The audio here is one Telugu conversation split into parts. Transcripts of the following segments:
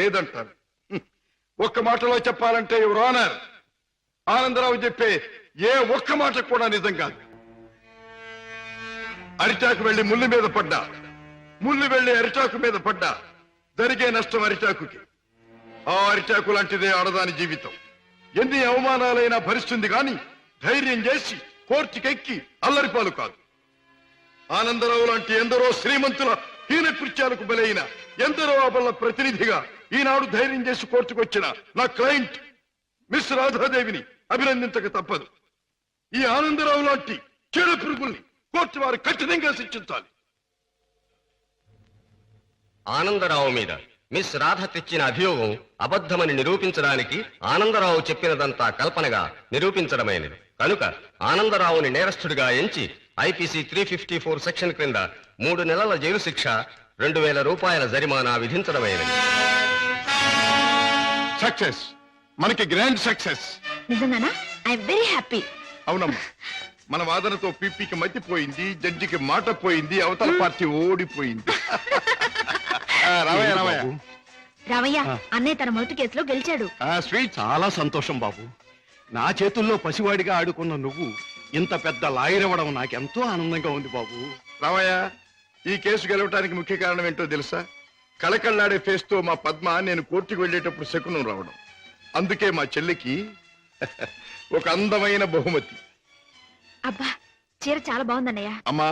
లేదంటారు. ఒక్క మాటలో చెప్పాలంటే యువర్ ఆనర్, ఆనందరావు చెప్పే ఏ ఒక్క మాట కూడా నిజం కాదు. అరిటాకు వెళ్లి ముళ్ళు మీద పడ్డా, ముళ్ళు వెళ్లి అరిటాకు మీద పడ్డా జరిగే నష్టం అరిటాకుకి. ఆ అరిటాకు లాంటిదే ఆడదాని జీవితం. ఎన్ని అవమానాలైనా భరిస్తుంది గాని ధైర్యం చేసి కోర్టుకెక్కి అల్లరిపాలు కాదు. ఆనందరావు లాంటి ఎందరో శ్రీమంతుల హీన కృత్యాలకు బలైన ఎందరో అబల ప్రతినిధిగా ఈనాడు ధైర్యం చేసి కోర్టుకొచ్చిన నా క్లయింట్ మిస్ రాధాదేవిని అభినందించక తప్పదు. ఈ ఆనందరావు లాంటి చీడ పురుగుల్ని కోర్టు వారు ఖచ్చితంగా శిక్షించాలి. ఆనందరావు మీద మిస్ రాధ తెచ్చిన అభియోగం అబద్ధమని నిరూపించడానికి ఆనందరావు చెప్పినదంతా కల్పనగా నిరూపించడమైనది కనుక ఆనందరావుని నేరస్తుడిగా ఎంచి ఐపీసీ 354 సెక్షన్ క్రింద 3 నెలల జైలు శిక్ష, 2000 రూపాయల జరిమానా విధించడమైనది. సక్సెస్, మనకి గ్రాండ్ సక్సెస్. నిజంగానా? I very happy. అవునమ్మా, మన వాదనతో పీపీకి మతిపోయింది, జడ్జికి మాట పోయింది, అవతల పార్టీ ఓడిపోయింది. రామయ్య, అన్నయ్య తన మొదటి కేసులో గెలిచాడు. చాలా సంతోషం బాబు. నా చేతుల్లో పసివాడిగా ఆడుకున్న నువ్వు ఇంత పెద్ద లాయర్ అవ్వడం నాకెంతో ఆనందంగా ఉంది బాబు. రామయ్య, ఈ కేసు గెలవటానికి ముఖ్య కారణం ఏంటో తెలుసా? కళకళ్ళాడే ఫేస్ తో మా పద్మ నేను కోర్టుకు వెళ్లేటప్పుడు శకునం రావడం. అందుకే మా చెల్లికి ఒక అందమైన బహుమతి. అబ్బా, చీర చాలా బాగుందన్నయ్య. అమ్మా,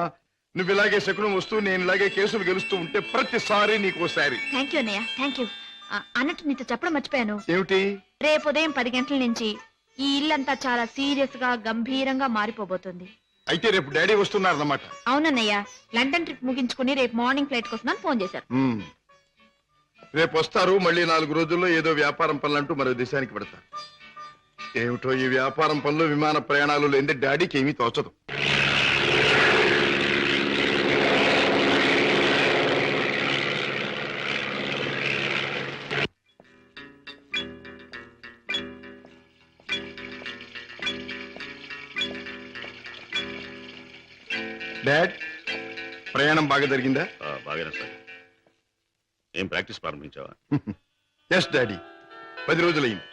నువ్వు ఇలాగే శకునం వస్తూ నేను ఇలాగే కేసులు గెలుస్తూ ఉంటే ప్రతిసారి నీకోసారి. థ్యాంక్ యూ అన్నయ్య, థ్యాంక్ యూ. అన్నట్టు నీతో చెప్పడం మర్చిపోయాను. ఏమిటి? రేపు ఉదయం 10 గంటల నుంచి ఈ ఇల్లంతా చాలా సీరియస్ గా గంభీరంగా మారిపోబోతుంది. అయితే రేపు డాడీ వస్తున్నారన్నమాట. అవునన్నయ్య, లండన్ ట్రిప్ ముగించుకుని రేపు మార్నింగ్ ఫ్లైట్ కోసం ఫోన్ చేశారు. రేపు వస్తారు. మళ్ళీ 4 రోజుల్లో ఏదో వ్యాపారం పనులంటూ మరో దేశానికి పెడతారు. ఏమిటో ఈ వ్యాపారం పనులు, విమాన ప్రయాణాలు లేని డాడీకి ఏమీ తోచదు. డాడ్, ప్రయాణం బాగా జరిగిందా? బాగానే సార్. ఏం ప్రాక్టీస్ ప్రారంభించావా? ఎస్ డాడీ, 10 రోజులైంది.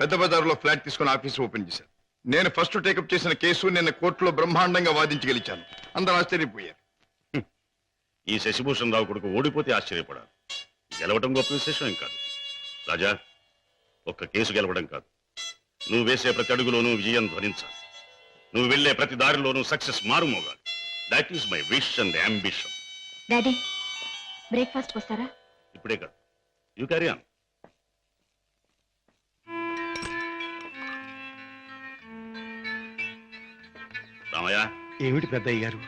పెద్ద బజారులో ఫ్లాట్ తీసుకుని ఆఫీస్ ఓపెన్ చేశాను. నేను ఫస్ట్ టేకప్ చేసిన కేసు నిన్న కోర్టులో బ్రహ్మాండంగా వాదించి గెలిచాను. అందరూ ఆశ్చర్యపోయారు. ఈ శశిభూషణ్ రావు కొడుకు ఓడిపోతే ఆశ్చర్యపడాలి, గెలవడం గొప్ప విశేషం కాదు. రాజా, ఒక్క కేసు గెలవడం కాదు, నువ్వు వేసే ప్రతి అడుగులోనూ విజయం ధ్వనించాలి. నువ్వు వెళ్లే ప్రతి దారిలోనూ సక్సెస్ మారుమోగాలి. That is my wish and ambition. Daddy, breakfast వస్తారా? ఇప్పుడే కాదు, యూ క్యారీ ఆన్. రామయ్య. ఏమిటి పెద్దయ్య గారు?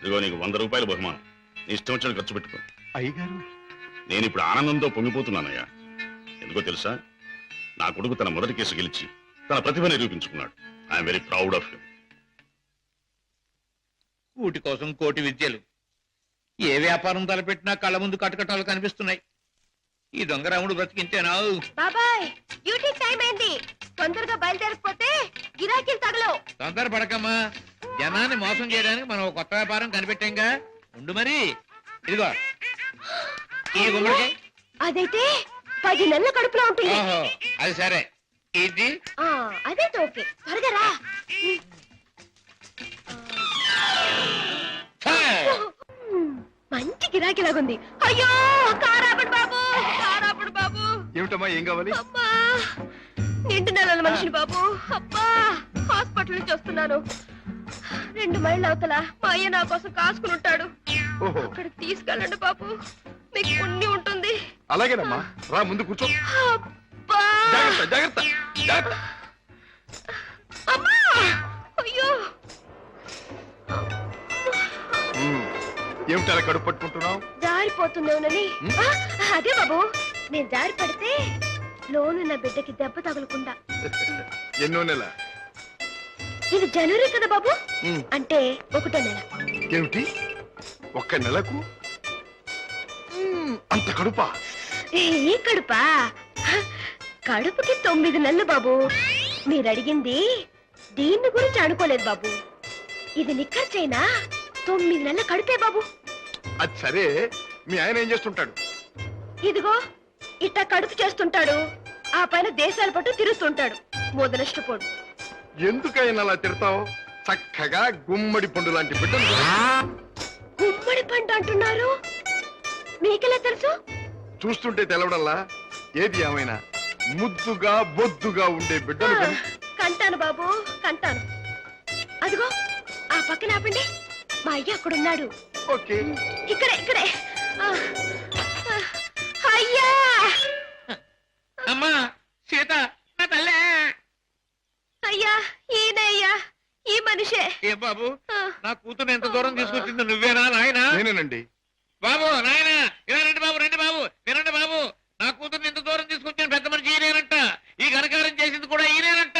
ఇదిగో నీకు 100 రూపాయల బహుమానం. నీ ఇష్టం వచ్చిన ఖర్చు పెట్టుకో. అయ్యగారు, నేను ఇప్పుడు ఆనందంతో పొంగిపోతున్నానయ్యా. ఎందుకో తెలుసా? నా కొడుకు తన మొదటి కేసు గెలిచి తన ప్రతిభ నిరూపించుకున్నాడు. I'm very proud of him. కూటి కోసం కోటి విద్యలు. ఏ వ్యాపారం తలపెట్టినా కళ్ళ ముందు కటకటాలు కనిపిస్తున్నాయి. ఈ దొంగరాముడు బ్రతికింతేనా? బాబాయ్, డ్యూటీ టైం అయింది. తొందరగా బయలుదేరకపోతే గిరాకీలు తగలవు. తొందర పడకమ్మా. జనాన్ని మోసం చేయడానికి మనం కొత్త వ్యాపారం కనిపెట్టాంగా. ఉండు మరి. ఇదిగో ఈ గుమ్మడికాయ. అదైతే 10 నెలల కడుపులో ఉంటుంది. ఓహో, అది సరే. ఇది అదైతే ఓకే. త్వరగా రా. మంచి గిరాకీలాగుంది. అయ్యో, కారాపడు బాబు, కారాపడు బాబు. ఏమిటమ్మా, ఏం కావాలి? అబ్బా, నిండు నెలల మనిషిని బాబు. అబ్బా, హాస్పిటల్ నుంచి వస్తున్నాను. 2 మైళ్ళ అవతల మా అయ్య నా కోసం కాసుకుని ఉంటాడు. అక్కడికి తీసుకెళ్ళండి బాబు, మీకు పుణ్యం ఉంటుంది. అలాగేనమ్మా, రా ముందు కూర్చో. అబ్బా, జాగ్రత్త జాగ్రత్త జాగ్రత్త. అమ్మా, అయ్యో. ఏమిటి అలా కడుపు పట్టుకుంటున్నావు? జారిపోతుందేమోనని. అదే బాబు, నేను జారి పడితే లోను నా బిడ్డకి దెబ్బ తగలకుండా. ఎన్నో నెల? ఇది జనవరి కదా బాబు, అంటే 1వ నెల. ఏమిటి, 1 నెలకు అంత కడుపా? ఈ కడుపా? కడుపుకి 9 నెలలు బాబు. మీరు అడిగింది దీన్ని గురించి అనుకోలేదు బాబు. ఇది నిక్కర్చైనా 9 నెలల కడుపే బాబు. అది సరే, మీ ఆయన ఏం చేస్తుంటాడు? ఇదిగో ఇట్టా కడుపు చేస్తుంటాడు, ఆ పైన దేశాల పట్టు తిరుగుతుంటాడు. మొదలష్టపోడు. ఎందుకైనా అలా తిడతావు? చక్కగా గుమ్మడి పండు లాంటి బిడ్డలు. గుమ్మడి పంట అంటున్నారు, మీకెలా తెలుసు? చూస్తుంటే తెలవడల్లా. ఏది ఏమైనా ముద్దుగా బొద్దుగా ఉండే బిడ్డలు కని. కంటాను బాబు, కంటాను. అదిగో ఆ పక్కన ఆపండి, మా అయ్య అక్కడున్నాడు. ఓకే, ఇక్కడే ఇక్కడే. ఆ, ఆ, అయ్యా! అమ్మా సీత, నా తల్లే. అయ్యా, ఈయనయ్యా, ఈ మనిషే. ఏ బాబు, ఆ, నా కూతురు ఎంత దూరం తీసుకొచ్చింది నువ్వేనా నాయనా? నేనేనండి. బాబు నాయన, ఇలా రండి బాబు, రండి బాబు, వినండి బాబు. నా కూతుర్ని ఇంత దూరం తీసుకొచ్చిన పెద్ద మనిషి ఈయనేనంట. ఈ ఘనకారం చేసింది కూడా ఈయనేనంట.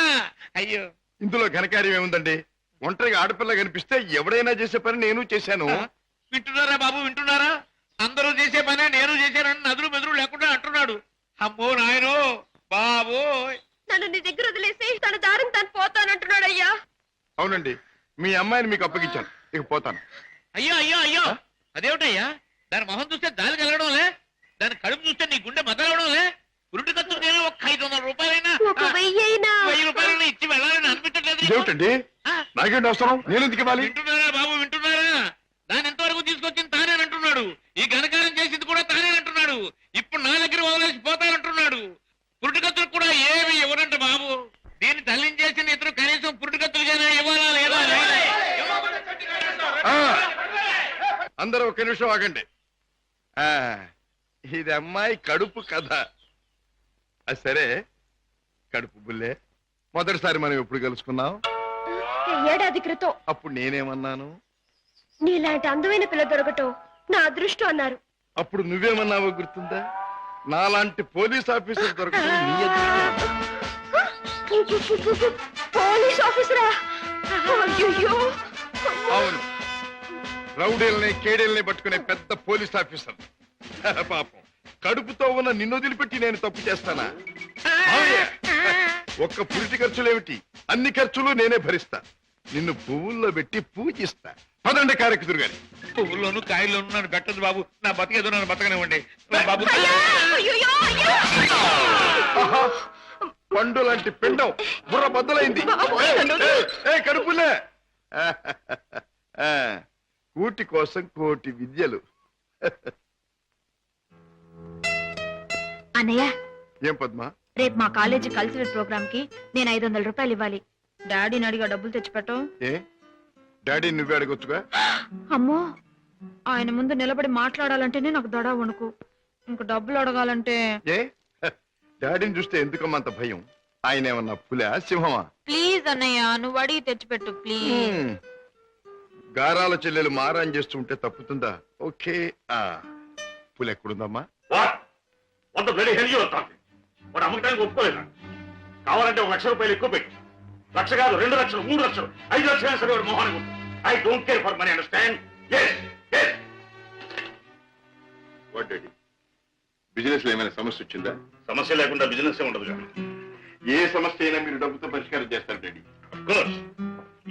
అయ్యో, ఇందులో ఘనకార్యం ఏముందండి? ఒంటరిగా ఆడపిల్ల కనిపిస్తే ఎవడైనా చేసే పని నేను చేశాను. వింటున్నారా బాబు, వింటున్నారా? అందరూ చేసే పనే నేను చేశానని నదులు మెదులు లేకుండా అంటున్నాడు. అమ్మో నాయనో బాబు. నన్ను నీ దగ్గర వదిలేసి తన దారిని తను పోతానంటున్నాడు. అయ్యా, అవునండి, మీ అమ్మాయిని మీకు అప్పగించాను, ఇక పోతాను. అయ్యో అయ్యో అయ్యో, అదేమిటయ్యా? దాని మొహం చూస్తే దాని కలగడంలే, దాని కడుపు చూస్తే నీ గుండె మదలవడంలే. ఉరుటి ఖర్చు నేను ఒక 500 రూపాయలైనా, ఒక 1000 అయినా 1000 రూపాయలైనా ఇచ్చి వెళ్ళాలని అనిపించట్లేదు నీకు? ఇదేమిటండి? నాకేంటి అవసరం? నేను ఎందుకు ఇవ్వాలి? వింటున్నారా బాబు, వింటున్నారా? దాని ఎంతవరకు తీసుకొచ్చింది తానేనంటున్నాడు. ఈ ఘనకారం చేసింది కూడా తానేనంటున్నాడు. ఇప్పుడు నా దగ్గర వదిలేసి పోతానంటున్నాడు. పురుటికత్తులు కూడా ఏమి ఇవ్వనంట బాబు. దీన్ని తల్లించేసిన ఇతరు కనీసం పురుటికత్తులుగానే ఇవ్వాలా లేదా? ఆ, అందరూ ఒక నిమిషం ఆగండి. ఆ, ఇది అమ్మాయి కడుపు కథ. అది సరే, కడుపు బుల్లే, మొదటిసారి మనం ఎప్పుడు కలుసుకున్నాం? ఏడాది క్రితం. అప్పుడు నేనేమన్నాను? నీలాంటి అందమైన పిల్ల దొరకటం నా అదృష్టం అన్నారు. అప్పుడు నువ్వేమన్నావో గుర్తుందా? నాలాంటి పోలీస్ ఆఫీసర్ దొరకడం నీ అదృష్టం. పోలీస్ ఆఫీసరా? అయ్యయ్యో. అవును, రౌడీల్ని కేడీల్ని పట్టుకునే పెద్ద పోలీస్ ఆఫీసర్. పాపం, కడుపుతో ఉన్న నిన్ను వదిలిపెట్టి నేను తప్పు చేస్తానా? మావయ్య, ఒక్క పురిటి ఖర్చులేమిటి, అన్ని ఖర్చులు నేనే భరిస్తా. నిన్ను పువ్వుల్లో పెట్టి పూజిస్తా. పదండి కారెక్కుదురు గాని. పువ్వుల్లోనూ కాయల్లోనూ నన్ను పెట్టదు బాబు. నా బతికేదో నన్ను బతకనివ్వండి బాబు. అయ్యయ్యో, అయ్యో. ఆహా, పండు లాంటి పిండం బుర్ర బద్దలైంది. కడుపులే. కూటి కోసం కోటి విద్యలు. అన్నయ్య, ఏం పద్మా? రేపు మా కాలేజీ కల్చరల్ ప్రోగ్రామ్ కి నేను 500 రూపాయలు ఇవ్వాలి. డాడీని అడిగా డబ్బులు తెచ్చిపెట్టం. ఏ, డాడీ నువ్వే అడగొచ్చుగా. అమ్మో, ఆయన ముందు నిలబడి మాట్లాడాలంటేనే నాకు దడ వణుకు. ఇంక డబ్బులు అడగాలంటే ఏ, డాడీని చూస్తే ఎందుకమ్మా అంత భయం? ఆయన ఏమన్నా పులా సింహమా? ప్లీజ్ అన్నయ్య, నువ్వు అడిగి తెచ్చిపెట్టు ప్లీజ్. గారాల చెల్లెలు మారాన్ చేస్తూ ఉంటే తప్పుతుందా? ఓకే. పులి ఎక్కడుందమ్మా? వంద బ్లడీ హెల్జీ వస్తాను. వాడు అమ్మకానికి ఒప్పుకోలేదా? కావాలంటే 1 లక్ష రూపాయలు ఎక్కువ పెట్టి, 1 లక్ష కాదు, 2 లక్షలు, 3 లక్షలు, 5 లక్షలు సరే వాడు మొహానికి. I don't care for money, understand? What daddy, business లో ఏమైనా సమస్య వచ్చిందా? సమస్య లేకుండా బిజినెస్ ఉండదు కదా. ఏ సమస్య అయినా మీరు డబ్బుతో పరిష్కారం చేస్తారు డాడీ. కోర్స్,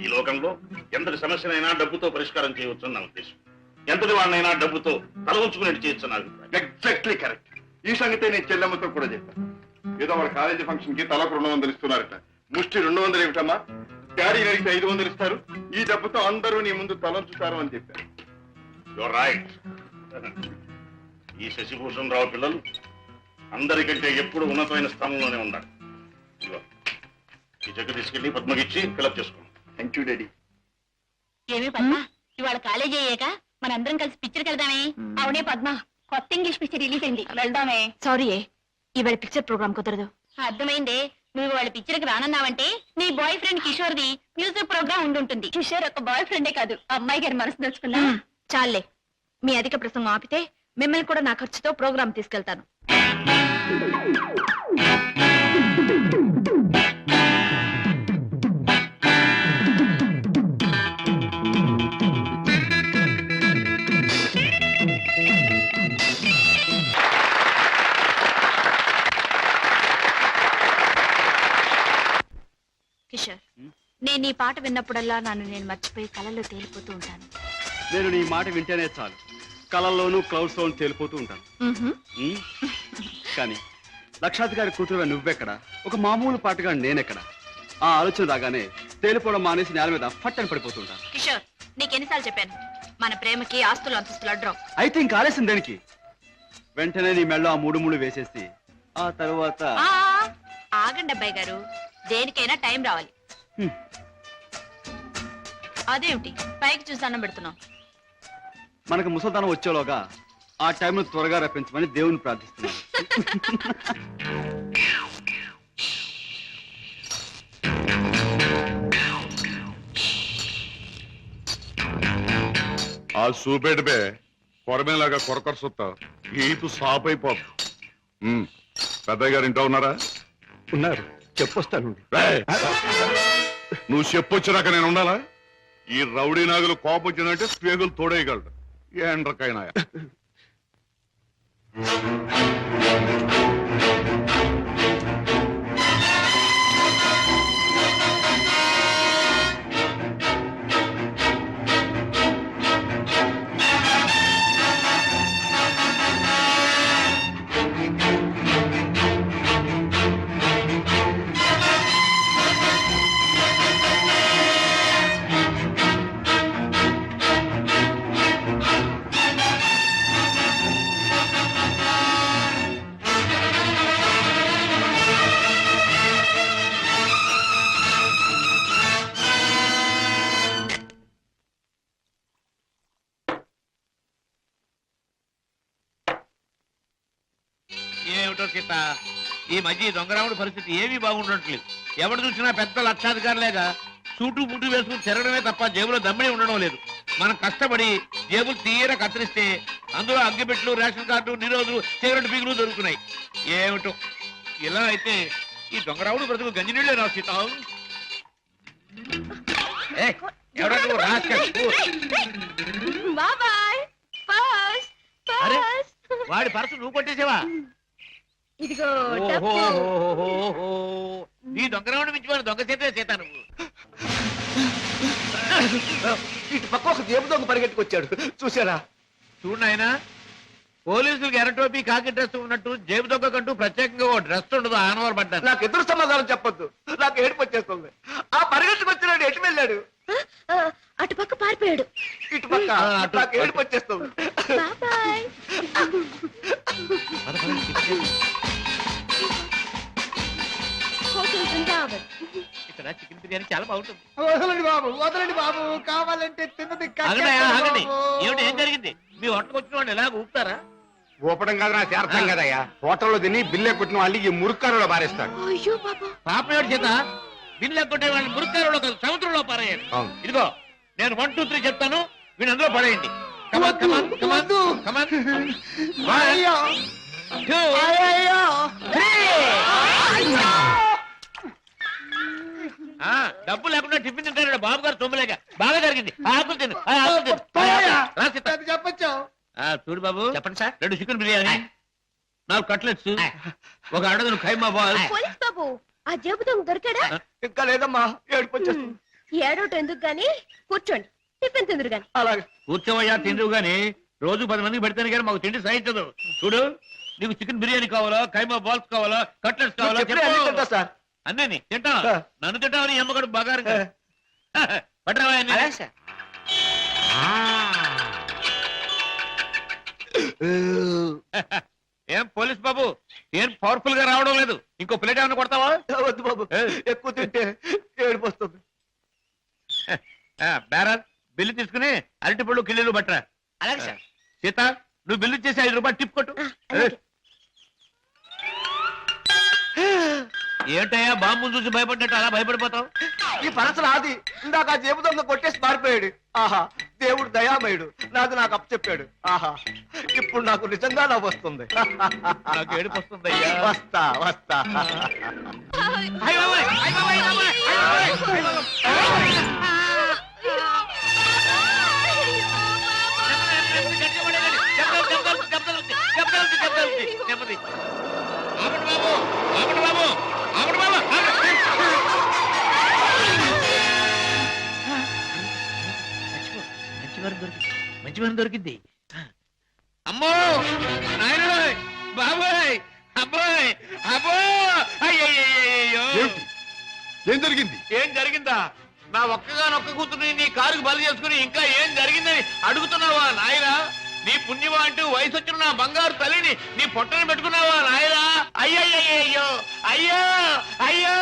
ఈ లోకంలో ఎంతటి సమస్యనైనా డబ్బుతో పరిష్కారం చేయవచ్చు నా ఉద్దేశం. ఎంతటి వాడినైనా డబ్బుతో తల ఉంచుకునేట్టు చేయొచ్చు నా అభిప్రాయం. Exactly correct. ఈ సంగతే నేను చెల్లెమ్మతో కూడా చెప్పాను. ఏదో వాళ్ళ కాలేజీ ఫంక్షన్ కి తలకు 200 ఇస్తున్నారట. ముష్టి 200 ఏమిటమ్మా? డాడీ అడిగితే 500 ఇస్తారు. ఈ డబ్బుతో అందరూ నీ ముందు తలంచుతారు అని చెప్పారు. Your right. ఈ శశిభూషణ్ రావు పిల్లలు అందరికంటే ఎప్పుడు ఉన్నతమైన స్థానంలోనే ఉన్నారు. ఇదిగో, ఈ చెక్ తీసుకెళ్లి పద్మకిచ్చి ఫిలప్ చేసుకోండి. Thank you daddy. ఏమి పద్మ, ఇవాళ కాలేజీ అయ్యాక మనందరం కలిసి పిక్చర్కి వెళ్దామే? అవునే పద్మ, కొత్త ఇంగ్లీష్ పిక్చర్ రిలీజ్ అయింది, వెళ్దామే. సారీ, ఇవాళ పిక్చర్ ప్రోగ్రామ్ కుదరదు. అర్థమైందే, నువ్వు వాళ్ళ పిక్చర్కి రానన్నావంటే నీ బాయ్ ఫ్రెండ్ కిషోర్ ది మ్యూజిక్ ప్రోగ్రామ్ ఉండుంటుంది. కిషోర్ ఒక బాయ్ ఫ్రెండే కాదు, అమ్మాయి గారి మనసు దోచుకున్నా. చాలే, మీ అధిక ప్రసంగం ఆపితే మిమ్మల్ని కూడా నా ఖర్చుతో ప్రోగ్రామ్ తీసుకెళ్తాను. కిషోర్, నేను నీ పాట విన్నప్పుడల్లా నన్ను నేను మర్చిపోయి కళల్లో తేలిపోతూ ఉంటాను. నేను నీ మాట వింటేనే చాలు, కళల్లోనూ క్లౌడ్స్ లోను తేలిపోతూ ఉంటాను. కానీ లక్షాధికారి కూతురు నువ్వెక్కడ, ఒక మామూలు పాటగా నేనెక్కడ? ఆ ఆలోచన రాగానే తేలిపోవడం మానేసి నేల మీద ఫట్టని పడిపోతుంటా. కిషోర్, నీకెన్నిసార్లు చెప్పాను మన ప్రేమకి ఆస్తులు అంతస్తులు అడ్డం. అయితే ఇంకా ఆలస్యం దేనికి? వెంటనే నీ మెళ్ళో ఆ మూడు ముళ్ళు వేసేసి ఆ తర్వాత ఆగండి అబ్బాయి గారు, దేనికైనా టైం రావాలి. అదేమిటి పైకి చూసి అన్నం పెడుతున్నాం? మనకు ముసల్దానం వచ్చేలోగా ఆ టైంను త్వరగా రప్పించమని దేవుని ప్రార్థిస్తున్నాను. ఆ చూపేటిపే కొరమేలాగా కొరకొర సుత్తా ఈపు సాప్ అయిపోద్దు. పెద్దయ్య గారు ఇంట్లో ఉన్నారా? ఉన్నారు, చెప్పొస్తాను. రేయ్, నువ్వు చెప్పొచ్చినాక నేను ఉండాలా? ఈ రౌడీ నాగులు కోపం వచ్చిందంటే స్పేగులు తోడేయగలడు. ఏండ్రకైనా ఏమిటో సీత, ఈ మధ్య దొంగరాముడి పరిస్థితి ఏమీ బాగుండట్లేదు. ఎవడు చూసినా పెద్ద లక్షాధికారులేగా సూటు బుట్టు వేసుకుని తిరగడమే తప్ప జేబులో దమ్మిడి ఉండడం లేదు. మనం కష్టపడి జేబులు తీర కత్తిరిస్తే అందులో అగ్గిపెట్లు, రేషన్ కార్డు, నిరోధులు, సిగరెట్ పీగులు దొరుకుతున్నాయి. ఏమిటో ఇలా అయితే ఈ దొంగరాముడు బ్రతుకు గంజినీళ్ళే రా సీత. ఎవడా నువ్వు రాస్కల్? బాబాయ్ అరే, వాడి పర్సు నువ్వు కొట్టేసావా? ఇదిగో ఓహో, ఈ దొంగరాముడు మించిపోయిన దొంగ సీత నువ్వు. ఇటు పక్క ఒక జేబు దొంగ పరిగెట్టుకొచ్చాడు, చూసారా? చూడు నాయనా, పోలీసులకు ఎర్ర టోపీ కాకి డ్రెస్ ఉన్నట్టు జేబు దొంగ కంటూ ప్రత్యేకంగా ఓ డ్రెస్ ఉండదు. ఆనవారు పడ్డాను. నాకు ఎదురు సమాధానం చెప్పొద్దు, నాకు ఏడుపు వచ్చేస్తుంది. ఆ పరిగెట్టుకొచ్చినాడు ఎటు వెళ్ళాడు? అటు పక్క పారిపోయాడు. ఇటు పక్క నాకు ఏడుపు వచ్చేస్తుంది. బాబాయ్. హోటల్ బృందావన్. ఇక్కడ చికెన్ బిర్యానీ చాలా బాగుంటుంది. వదలండి బాబు, వదలండి బాబు, కావాలంటే తిన్నది ఆగండి. ఏమిటి, ఏం జరిగింది? మీ హోటల్కి వచ్చిన వాళ్ళు ఎలాగ ఊపుతారా? ఊపడం కాదు, నాకు అర్థం కదయ్యా. హోటల్లో తిని బిల్లే కొట్టిన వాళ్ళు ఈ మురుక్కారులో పారేస్తాడు. అయ్యో బాబా. పాప ఏడు చేత బిల్లు ఎక్కొట్టే వాళ్ళు మురుక్కారులో కాదు, సముద్రంలో పారేయండి. ఇదిగో నేను 1, 2, 3 చెప్తాను, వీళ్ళు అందులో పడేయండి. డబ్బు లేకుండా టిఫిన్ తింటాడు బాబు గారు. తొమ్మిలేక బాగా జరిగింది. ఆకులు తిను, చెప్పచ్చు. చూడు బాబు, చెప్పండి సార్. 2 చికెన్ బిర్యానీ, 4 కట్లెట్స్, 1 అడగను ఖైమా బాల్. పోలీస్ బాబు, ఆ జేబు దొంగ దొరికాడా? ఇంకా లేదమ్మా, ఏడుపు వచ్చేస్తుంది. ఏడోటి ఎందుకు గాని, కూర్చోండి, టిఫిన్ తిందురు గాని. అలాగే కూర్చోవయ్యా, తిందువు గాని. రోజు 10 మందికి పెడితేనే కానీ మాకు తిండి సహించదు. చూడు, నీకు చికెన్ బిర్యానీ కావాలా, ఖైమా బాల్స్ కావాలా, కట్లెట్స్ కావాలా? సార్ అన్నీ తింటా. నన్ను తింటావని అమ్మగారు బాగా పట్టరావా? ఏం పోలీస్ బాబు, ఏం పవర్ఫుల్ గా రావడం లేదు? ఇంకో ప్లేట్ ఏమైనా కొడతావా? వద్దు బాబు, ఎక్కువ తింటే ఏడుపు వస్తుంది. బేరర్, బిల్లు తీసుకుని అరటి పళ్ళు కిల్లీలు పట్టరా. అలాగే సార్. సీత, నువ్వు బిల్లు చేసి 5 రూపాయలు టిప్ కొట్టు. ఏంటయ్యా, బాంబులు చూసి భయపడ్డట్టు అలా భయపడిపోతావు? ఈ పరసలు ఆది ఇందాక ఆ జేబు దొంగ కొట్టేసి పారిపోయాడు. ఆహా, దేవుడు దయామయుడు, నాకు అప్పు చెప్పాడు. ఆహా, ఇప్పుడు నాకు నిజంగా నవ్వు వస్తుంది. నాకు ఏడుపు వస్తుందయ్యా. వస్తా వస్తా. మంచి వారం దొరికింది. అమ్మో నాయన, బాబాయ్, అమ్మ అబ్బో అయ్యయ్యో ఏమిటి? ఏం జరిగింది? ఏం జరిగిందా? నా ఒక్కగానొక్క కూతుర్ని నీ కారుకు బలి చేసుకుని ఇంకా ఏం జరిగిందని అడుగుతున్నావా నాయనా? నీ పుణ్యమా అంటూ వయసు వచ్చిన నా బంగారు తల్లిని నీ పొట్టని పెట్టుకున్నావా నాయనా? అయ్యయ్యో అయ్యో అయ్యో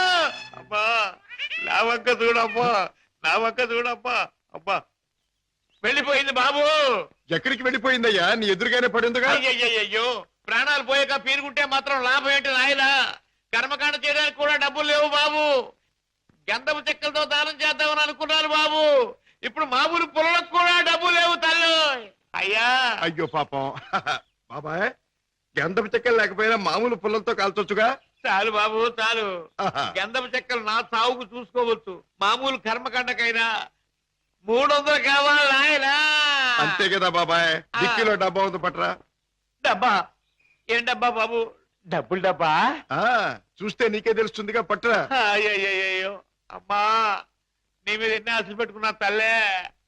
అబ్బా నా వంక చూడమ్మా, నా వంక చూడమ్మా. అబ్బా వెళ్ళిపోయింది బాబు. ఎక్కడికి వెళ్ళిపోయిందయ్యా? నీ ఎదురుగానే పడిందిగా. అయ్యయ్యో ప్రాణాలు పోయాక పీరుగుంటే మాత్రం లాభం ఏంటి నాయనా? కర్మకాండ చేయడానికి కూడా డబ్బులు లేవు బాబు. గంధపు చెక్కలతో దానం చేద్దామని అనుకున్నాను బాబు. ఇప్పుడు మామూలు పొలకు కూడా డబ్బు లేవు తల్లి. అయ్యా అయ్యో పాపం. బాబాయ్, గంధపు చెక్కలు లేకపోయినా మామూలు పుల్లలతో కాల్చొచ్చుగా. చాలు బాబు చాలు. ఆహా. గంధపు చెక్కలు నా సాగుకు చూసుకోవచ్చు. మామూలు కర్మకాండకైనా 300 కావాలి నాయనా. అంతే కదా బాబాయ్. డిక్కీలో డబ్బా ఉంది, పట్రా. డబ్బా? ఏం డబ్బా బాబు? డబ్బులు డబ్బా. ఆ, చూస్తే నీకే తెలుస్తుందిగా, పట్రా. అయ్యయ్యో అమ్మా, నీ మీద ఎన్ని ఆశలు పెట్టుకున్నా తల్లే.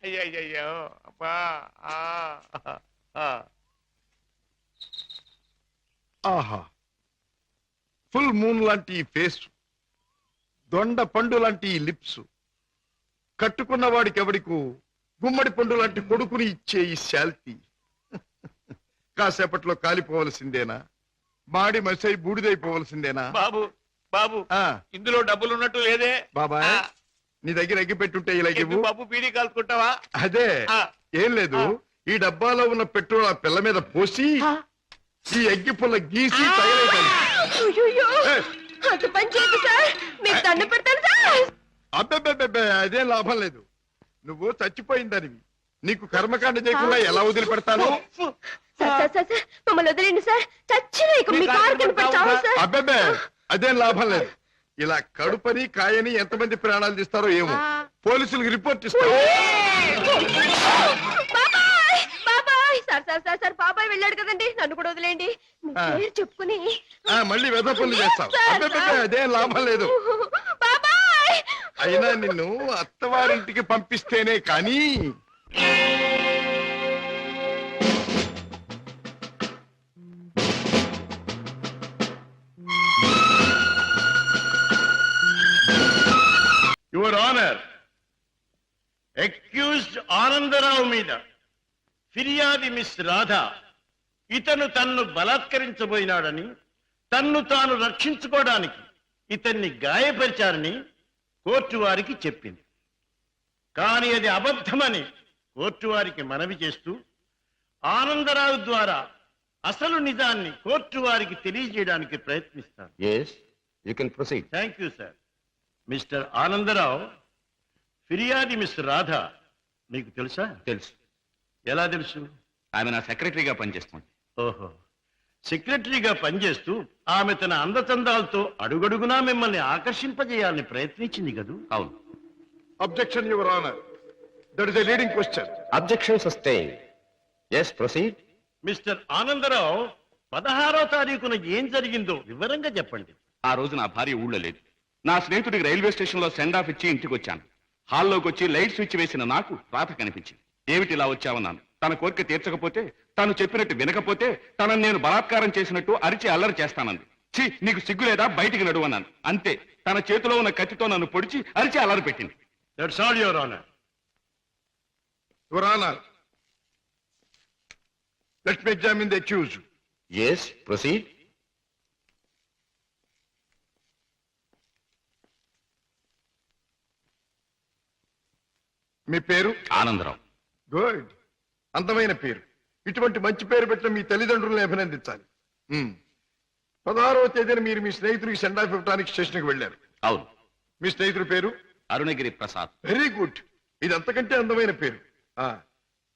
అయ్యయ్యో అమ్మా. ఆహా, ఫుల్ మూన్ లాంటి ఈ ఫేస్, దొండ పండు లాంటి ఈ లిప్స్, కట్టుకున్న వాడికి ఎవడికు గుమ్మడి పండు లాంటి కొడుకుని ఇచ్చే ఈ శాల్తీ కాసేపట్లో కాలిపోవలసిందేనా? మాడి మసై బూడిదైపోవలసిందేనా? బాబు బాబు, ఆ, ఇందులో డబ్బులు ఉన్నట్టు లేదే. బాబాయ్, నీ దగ్గర ఎగ్గి పెట్టుంటే ఇలాగివ్వు. ఎందుకు బాబు బీడీ కాల్చుకుంటావా? అదే, ఆ. ఏం లేదు, ఈ డబ్బాలో ఉన్న పెట్రోల్ ఆ పిల్ల మీద పోసి ఈ ఎగ్గి పుల్ల గీసి తగలేదాలి. అయ్యయ్యో, అంత పని చేయదు సార్, మీకు దండం పెడతాను సార్. అబ్బెబ్బెబ్బెబ్బే, అదేం లాభం లేదు. నువ్వు చచ్చిపోయిందనివి, నీకు కర్మకాండ చేయకుండా ఎలా వదిలిపెడతాను? సార్ మమ్మల్ని వదిలేండి సార్. చచ్చిన ఇక మీ కారు కనిపెడతాము సార్. అబ్బెబ్బే, అదేం లాభం లేదు. ఇలా కడుపని కాయని ఎంతమంది ప్రాణాలు తీస్తారో ఏమో. పోలీసులకు రిపోర్ట్ ఇస్తారు. బాబాయ్ బాబాయ్, సార్ బాబాయ్ వెళ్ళాడు కదండి, నన్ను కూడా వదిలేండి. మీ పేరు చెప్పుకుని మళ్ళీ వెధ పనులు చేస్తావు. అబ్బెబ్బెబ్బే, అదేం లాభం లేదు. బాబాయ్. అయినా నిన్ను అత్తవారింటికి పంపిస్తేనే కానీ. యువర్ ఆనర్, అక్యూజ్డ్ ఆనందరావు మీద ఫిర్యాది మిస్ రాధ ఇతను తన్ను బలాత్కరించబోయినాడని, తన్ను తాను రక్షించుకోవడానికి ఇతన్ని గాయపరిచారని కోర్టు వారికి చెప్పింది. కానీ అది అబద్ధమని కోర్టు వారికి మనవి చేస్తూ ఆనందరావు ద్వారా అసలు నిజాన్ని కోర్టు వారికి తెలియజేయడానికి ప్రయత్నిస్తాను. Yes, you can proceed. Thank you sir. Mister Anandrao, ఫిర్యాది మిస్ రాధ మీకు తెలుసా? తెలుసు. ఎలా తెలుసు? ఆమె నా సెక్రటరీగా పనిచేస్తుంది. ఓహో, సెక్రటరీగా పనిచేస్తూ ఆమె తన అందచందాలతో అడుగడుగునా మిమ్మల్ని ఆకర్షింపజేయాలని ప్రయత్నించింది కదూ? అవును. Objection your honour, that is a leading question. Objection sustained. Yes, proceed. Mister Anandrao, 16వ తారీఖున ఏం జరిగిందో వివరంగా చెప్పండి. ఆ రోజు నా భార్య ఊళ్ళో లేదు. నా స్నేహితుడికి రైల్వే స్టేషన్ లో సెండ్ ఆఫ్ ఇచ్చి ఇంటికి వచ్చాను. హాల్లోకి వచ్చి లైట్ స్విచ్ వేసిన నాకు రాత కనిపించింది. ఏమిటి ఇలా వచ్చావన్నాను. తన కోరిక తీర్చకపోతే, తను చెప్పినట్టు వినకపోతే తనను నేను బలాత్కారం చేసినట్టు అరిచి అల్లరి చేస్తానంది. ఛీ, నీకు సిగ్గు లేదా, బయటికి నడువన్నాను. అంతే, తన చేతిలో ఉన్న కత్తితో నన్ను పొడిచి అరిచి అల్లరి పెట్టింది. That's all your honour. Your honour, let me examine the accused. Yes, proceed. మీ పేరు? ఆనందరావు. గుడ్, అందమైన పేరు. ఇటువంటి మంచి పేరు పెట్టిన మీ తల్లిదండ్రులను అభినందించాలి. 16వ తేదీన మీరు మీ స్నేహితుడికి సెండ్ ఆఫ్ ఇవ్వడానికి స్టేషన్కి వెళ్ళారు. అవును. మీ స్నేహితుడి పేరు? అరుణగిరి ప్రసాద్. వెరీ గుడ్, ఇది అంతకంటే అందమైన పేరు.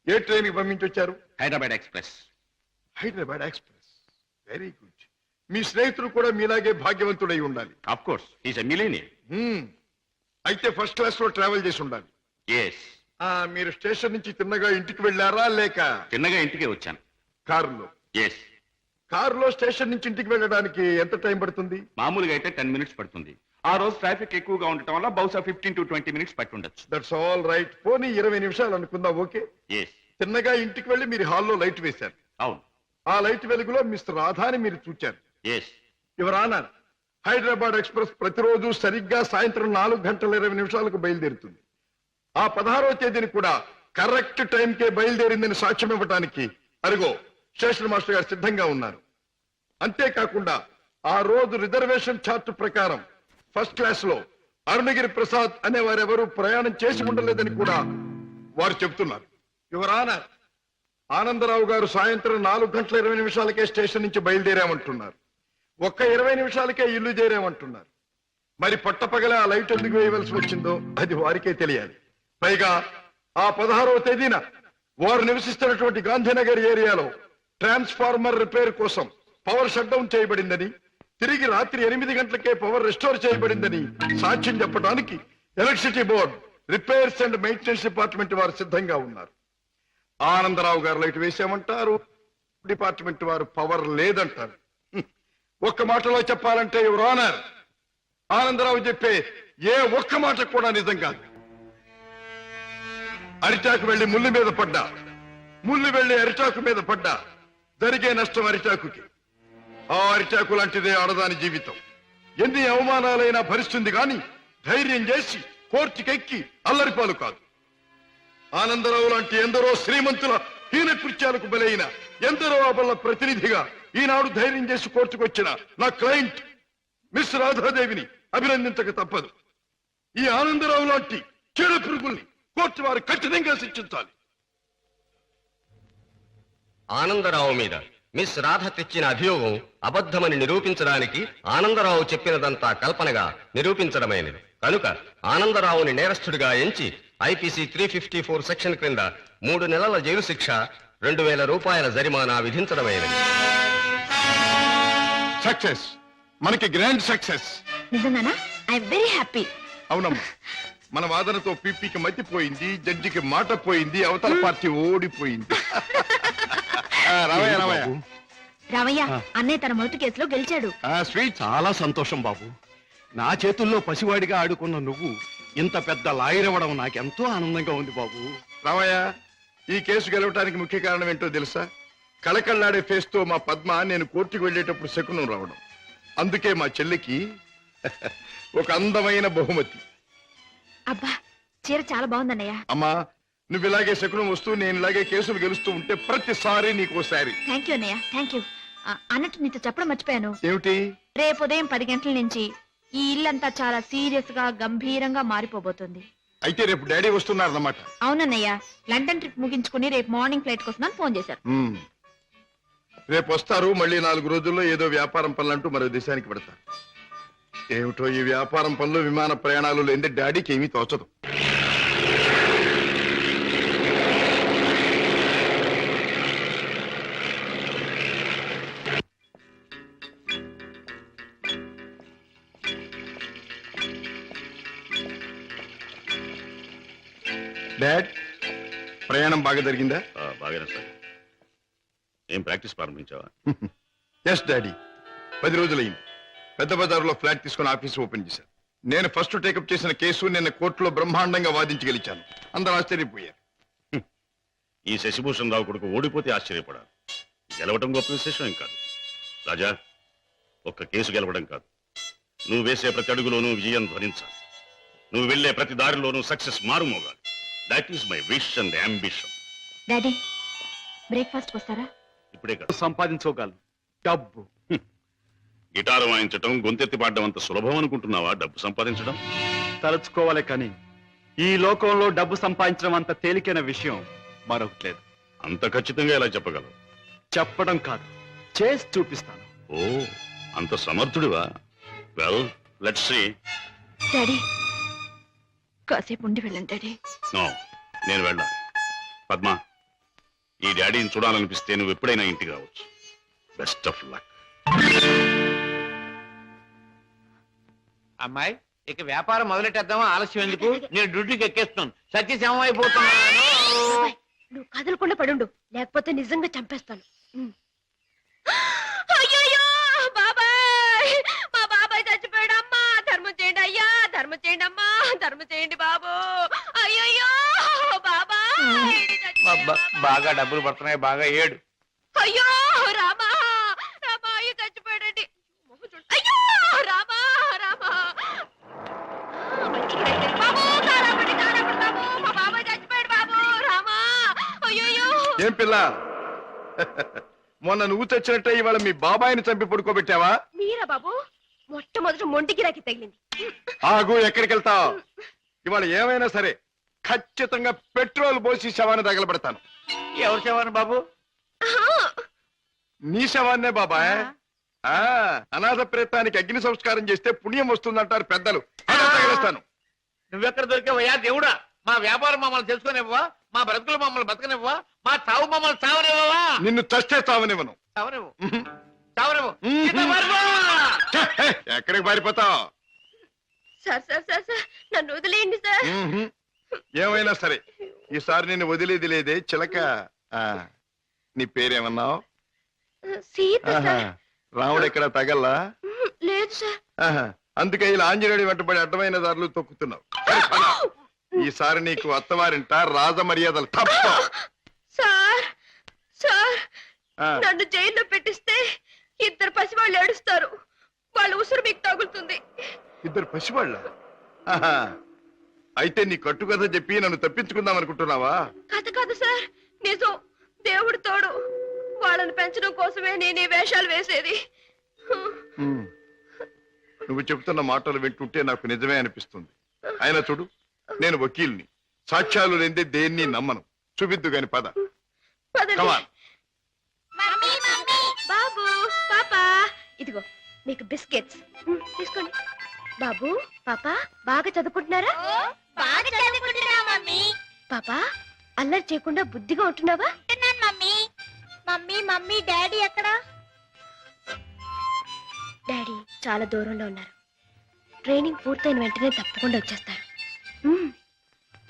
ఏ ట్రైన్కి పంపించొచ్చారు? Hyderabad express. Hyderabad express, very good. మీ స్నేహితుడు కూడా మీలాగే భాగ్యవంతుడై ఉండాలి. Of course, is a millionaire. అయితే ఫస్ట్ క్లాస్ లో ట్రావెల్ చేసి ఉండాలి. ఎస్. మీరు స్టేషన్ నుంచి తిన్నగా ఇంటికి వెళ్ళారా లేక చిన్నగా ఇంటికే వచ్చాను. కారులో? ఎస్. కారులో స్టేషన్ నుంచి ఇంటికి వెళ్ళడానికి ఎంత టైం పడుతుంది? మామూలుగా అయితే 10 minutes పడుతుంది. ఆ రోజు ట్రాఫిక్ ఎక్కువగా ఉండటం వల్ల బహుశా 15 to 20 minutes పట్టి ఉండొచ్చు. That's all right. పోనీ 20 నిమిషాలు అనుకుందాం. ఓకే. ఎస్. తిన్నగా ఇంటికి వెళ్ళి మీరు హాల్లో లైట్ వేశారు. అవును. ఆ లైట్ వెలుగులో మిస్టర్ రాధాని మీరు చూచారు. Yes. Your honour, Hyderabad express ప్రతిరోజు సరిగ్గా సాయంత్రం 4:20 బయలుదేరుతుంది. ఆ 16వ తేదీని కూడా కరెక్ట్ టైంకే బయలుదేరిందని సాక్ష్యం ఇవ్వడానికి అరుగో స్టేషన్ మాస్టర్ గారు సిద్ధంగా ఉన్నారు. అంతేకాకుండా ఆ రోజు రిజర్వేషన్ చార్ట్ ప్రకారం ఫస్ట్ క్లాస్ లో అరుణగిరి ప్రసాద్ అనే వారెవరూ ప్రయాణం చేసి ఉండలేదని కూడా వారు చెబుతున్నారు. యువర్ ఆనర్, ఆనందరావు గారు సాయంత్రం 4:20 స్టేషన్ నుంచి బయలుదేరామంటున్నారు. ఒక్క 20 నిమిషాలకే ఇల్లు చేరామంటున్నారు. మరి పట్టపగల ఆ లైట్ ఎందుకు వేయవలసి వచ్చిందో అది వారికే తెలియాలి. పైగా ఆ 16వ తేదీన వారు నివసిస్తున్నటువంటి గాంధీనగర్ ఏరియాలో ట్రాన్స్ఫార్మర్ రిపేర్ కోసం పవర్ షట్ డౌన్ చేయబడిందని, తిరిగి రాత్రి 8 గంటలకే పవర్ రెస్టోర్ చేయబడిందని సాక్ష్యం చెప్పడానికి electricity board, repairs and maintenance department వారు సిద్ధంగా ఉన్నారు. ఆనందరావు గారు లైట్ వేసామంటారు, డిపార్ట్మెంట్ వారు పవర్ లేదంటారు. ఒక్క మాటలో చెప్పాలంటే యువర్ ఆనర్, ఆనందరావు చెప్పే ఏ ఒక్క మాట కూడా నిజం కాదు. అరిటాకు వెళ్లి ముళ్ళు మీద పడ్డా, ముళ్ళు వెళ్లి అరిటాకు మీద పడ్డా జరిగే నష్టం అరిటాకుకి. ఆ అరిటాకు లాంటిదే ఆడదాని జీవితం. ఎన్ని అవమానాలైనా భరిస్తుంది గాని ధైర్యం చేసి కోర్టుకెక్కి అల్లరిపాలు కాదు. ఆనందరావు లాంటి ఎందరో శ్రీమంతుల హీన కృత్యాలకు బలైన ఎందరో అబల ప్రతినిధిగా ఈనాడు ధైర్యం చేసి కోర్టుకొచ్చిన నా క్లయింట్ మిస్ రాధాదేవిని అభినందించక తప్పదు. ఈ ఆనందరావు లాంటి చీడ పురుగుల్ని కోర్టు వారు కఠినంగా శిక్షించాలి. ఆనందరావు మీద మిస్ రాధ తెచ్చిన అభియోగం అబద్ధమని నిరూపించడానికి ఆనందరావు చెప్పినదంతా కల్పనగా నిరూపించడమైనది. కనుక ఆనందరావుని నేరస్తుడిగా ఎంచి ఐపీసీ 354 సెక్షన్ క్రింద 3 నెలల జైలు శిక్ష, 2000 రూపాయల జరిమానా విధించడమైనది. సక్సెస్, మనకి గ్రాండ్ సక్సెస్. నిజంగానా? I very happy. అవునమ్మా, మన వాదనతో పీపీకి మతిపోయింది, జడ్జికి మాట పోయింది, అవతల పార్టీ ఓడిపోయింది. రామయ్య, అన్నయ్య తన మొదటి కేసులో గెలిచాడు. చాలా సంతోషం బాబు. నా చేతుల్లో పసివాడిగా ఆడుకున్న నువ్వు ఇంత పెద్ద లాయర్ అవ్వడం నాకెంతో ఆనందంగా ఉంది బాబు. రామయ్య, ఈ కేసు గెలవటానికి ముఖ్య కారణం ఏంటో తెలుసా? కళకళ్ళాడే ఫేస్ తో మా పద్మ నేను కోర్టుకు వెళ్ళేటప్పుడు శకునం రావడం. అందుకే మా చెల్లికి ఒక అందమైన బహుమతి. అబ్బా, చీర చాలా బాగుందన్నయ్య. అమ్మా, నువ్వు ఇలాగే శకునం వస్తూ నేను ఇలాగే కేసులు గెలుస్తూ ఉంటే ప్రతిసారి నీకోసారి. థ్యాంక్ యూ అన్నయ్య, థ్యాంక్ యూ. అన్నట్టు నీతో చెప్పడం మర్చిపోయాను. ఏమిటి? రేపు ఉదయం 10 గంటల నుంచి ఈ ఇల్లంతా చాలా సీరియస్ గా గంభీరంగా మారిపోబోతుంది. అయితే రేపు డాడీ వస్తున్నారన్నమాట. అవునన్నయ్య, లండన్ ట్రిప్ ముగించుకుని రేపు మార్నింగ్ ఫ్లైట్ కోసం ఫోన్ చేశారు. రేపు వస్తారు. మళ్ళీ 4 రోజుల్లో ఏదో వ్యాపారం పనులంటూ మరో దేశానికి పెడతారు. ఏమిటో ఈ వ్యాపారం పనులు, విమాన ప్రయాణాలు లేని డాడీకి ఏమీ తోచదు. డాడ్, ప్రయాణం బాగా జరిగిందా? బాగానే సార్. ఏం ప్రాక్టీస్ ప్రారంభించావా? ఎస్ డాడీ, 10 రోజులైంది. పెద్ద బజార్లో ఫ్లాట్ తీసుకుని ఆఫీస్ ఓపెన్ చేశాను. నేను ఫస్ట్ టేకప్ చేసిన కేసు నిన్న కోర్టులో బ్రహ్మాండంగా వాదించి గెలిచాను. అందరూ ఆశ్చర్యపోయారు. ఈ శశిభూషణ్ రావు కొడుకు ఓడిపోతే ఆశ్చర్యపడాలి. గెలవడం గొప్ప విశేషం ఏం కాదు. రాజా, ఒక్క కేసు గెలవడం కాదు, నువ్వు వేసే ప్రతి అడుగులోనూ విజయం ధ్వనించాలి. నువ్వు వెళ్లే ప్రతి దారిలోనూ సక్సెస్ మారుమోగాలి. That is my wish and ambition. Daddy, breakfast వస్తారా? ఇప్పుడే కాదు, సంపాదించుకోగలను. డబ్బు, గిటారు వాయించడం, గొంతెత్తి పాడడం అంత సులభం అనుకుంటున్నావా? డబ్బు సంపాదించడం తలుచుకోవాలి కానీ ఈ లోకంలో డబ్బు సంపాదించడం అంత తేలికైన విషయం మరొకటి లేదు. అంత ఖచ్చితంగా ఎలా చెప్పగలవు? చెప్పడం కాదు, చేసి చూపిస్తాను. ఓ, అంత సమర్థుడివా? Well, let's see. డాడీ, కాసేపు ఉండి వెళ్ళండి డాడీ. నో, నేను వెళ్ళాలి. పద్మ, ఈ డాడీని చూడాలనిపిస్తే నువ్వు ఎప్పుడైనా ఇంటికి రావచ్చు. Best of luck. అమ్మాయి, ఇక వ్యాపారం మొదలెట్టేద్దామా? ఆలస్యం ఎందుకు? నేను డ్యూటీకి ఎక్కేస్తున్నాను. సత్యశమం అయిపోతున్నాను. నువ్వు కదలకుండా పడుండు, లేకపోతే నిజంగా చంపేస్తాను. అయ్యయ్యో బాబాయ్, మా బాబాయ్ చచ్చిపోయాడు. అమ్మా, ధర్మం చేయండి అయ్యా, ధర్మం చేయండి అమ్మా, ధర్మం చేయండి బాబు. అయ్యయ్యో బాబాయ్, బాగా డబ్బులు పడుతున్నాయి, బాగా ఏడు. అయ్యో రామా, రామా, అయ్యో చచ్చిపోయాడండి. ఏం పిల్ల మొన్న నువ్వు తెచ్చినట్టే ఇవాళ మీ బాబాయిని చంపి పడుకోబెట్టావా? మీరా బాబు? మొట్టమొదటి మొంటికి రాకి తగిలింది. ఆగు, ఎక్కడికి వెళ్తావు? ఇవాళ ఏమైనా సరే ఖచ్చితంగా పెట్రోల్ పోసి శవాన్ని తగలబెడతాను. ఎవరు శవాన్ని బాబు? నీ శవాన్నే బాబాయ్. అనాథ ప్రేతానికి అగ్ని సంస్కారం చేస్తే పుణ్యం వస్తుందంటారు పెద్దలు. తగిలిస్తాను. నువ్వెక్కడ దొరికావయ్యా దేవుడా? మా వ్యాపారం మమ్మల్ని తెలుసుకునేవ్వా? మా బ్రతుకులు మమ్మల్ని బతకనివ్వా? మా చావు మమ్మల్ని చావనివ్వవా? నిన్ను చస్తే చావనివ్వను. చావనివ్వు, చావనివ్వు. ఎక్కడికి పారిపోతావు? సార్ సార్ సార్ సార్ నన్ను వదిలేయండి సార్. ఏమైనా సరే ఈసారి నేను వదిలేది లేదే చిలక. నీ పేరేమన్నావు? సీత సార్. రాముడు ఎక్కడ తగల్లా? లేదు సార్. అందుకే ఇలా ఆంజనేయుడి వెంటబడి అడ్డమైన దారులు తొక్కుతున్నావు. ఈసారి నీకు అత్తవారింట రాజ మర్యాదలు తప్ప. సార్ సార్ నన్ను జైల్లో పెట్టిస్తే 2 పసివాళ్ళు ఏడుస్తారు. వాళ్ళ ఉసురు మీకు తగులుతుంది. 2 పసివాళ్ళ? అయితే నీ కట్టుకథ చెప్పి నన్ను తప్పించుకుందాం అనుకుంటున్నావా? కథ కాదు సార్, నిజం. దేవుడు తోడు. వాళ్ళని పెంచడం కోసమే నేను ఈ వేషాలు వేసేది. నువ్వు చెబుతున్న మాటలు వింటుంటే నాకు నిజమే అనిపిస్తుంది. అయినా చూడు, నేను వకీల్ని. సాక్ష్యాలు లేదే దేన్ని నమ్మను. చూపిద్దు గాని పద. బాబు పాపా ఇదిగో మీకు బిస్కెట్స్ తీసుకోండి. బాబు పాపా బాగా చదువుకుంటున్నారా? పాపా అల్లరి చేయకుండా బుద్ధిగా ఉంటున్నావా? మమ్మీ డాడీ ఎక్కడా? డాడీ చాలా దూరంలో ఉన్నారు. ట్రైనింగ్ పూర్తయిన వెంటనే తప్పకుండా వచ్చేస్తారు.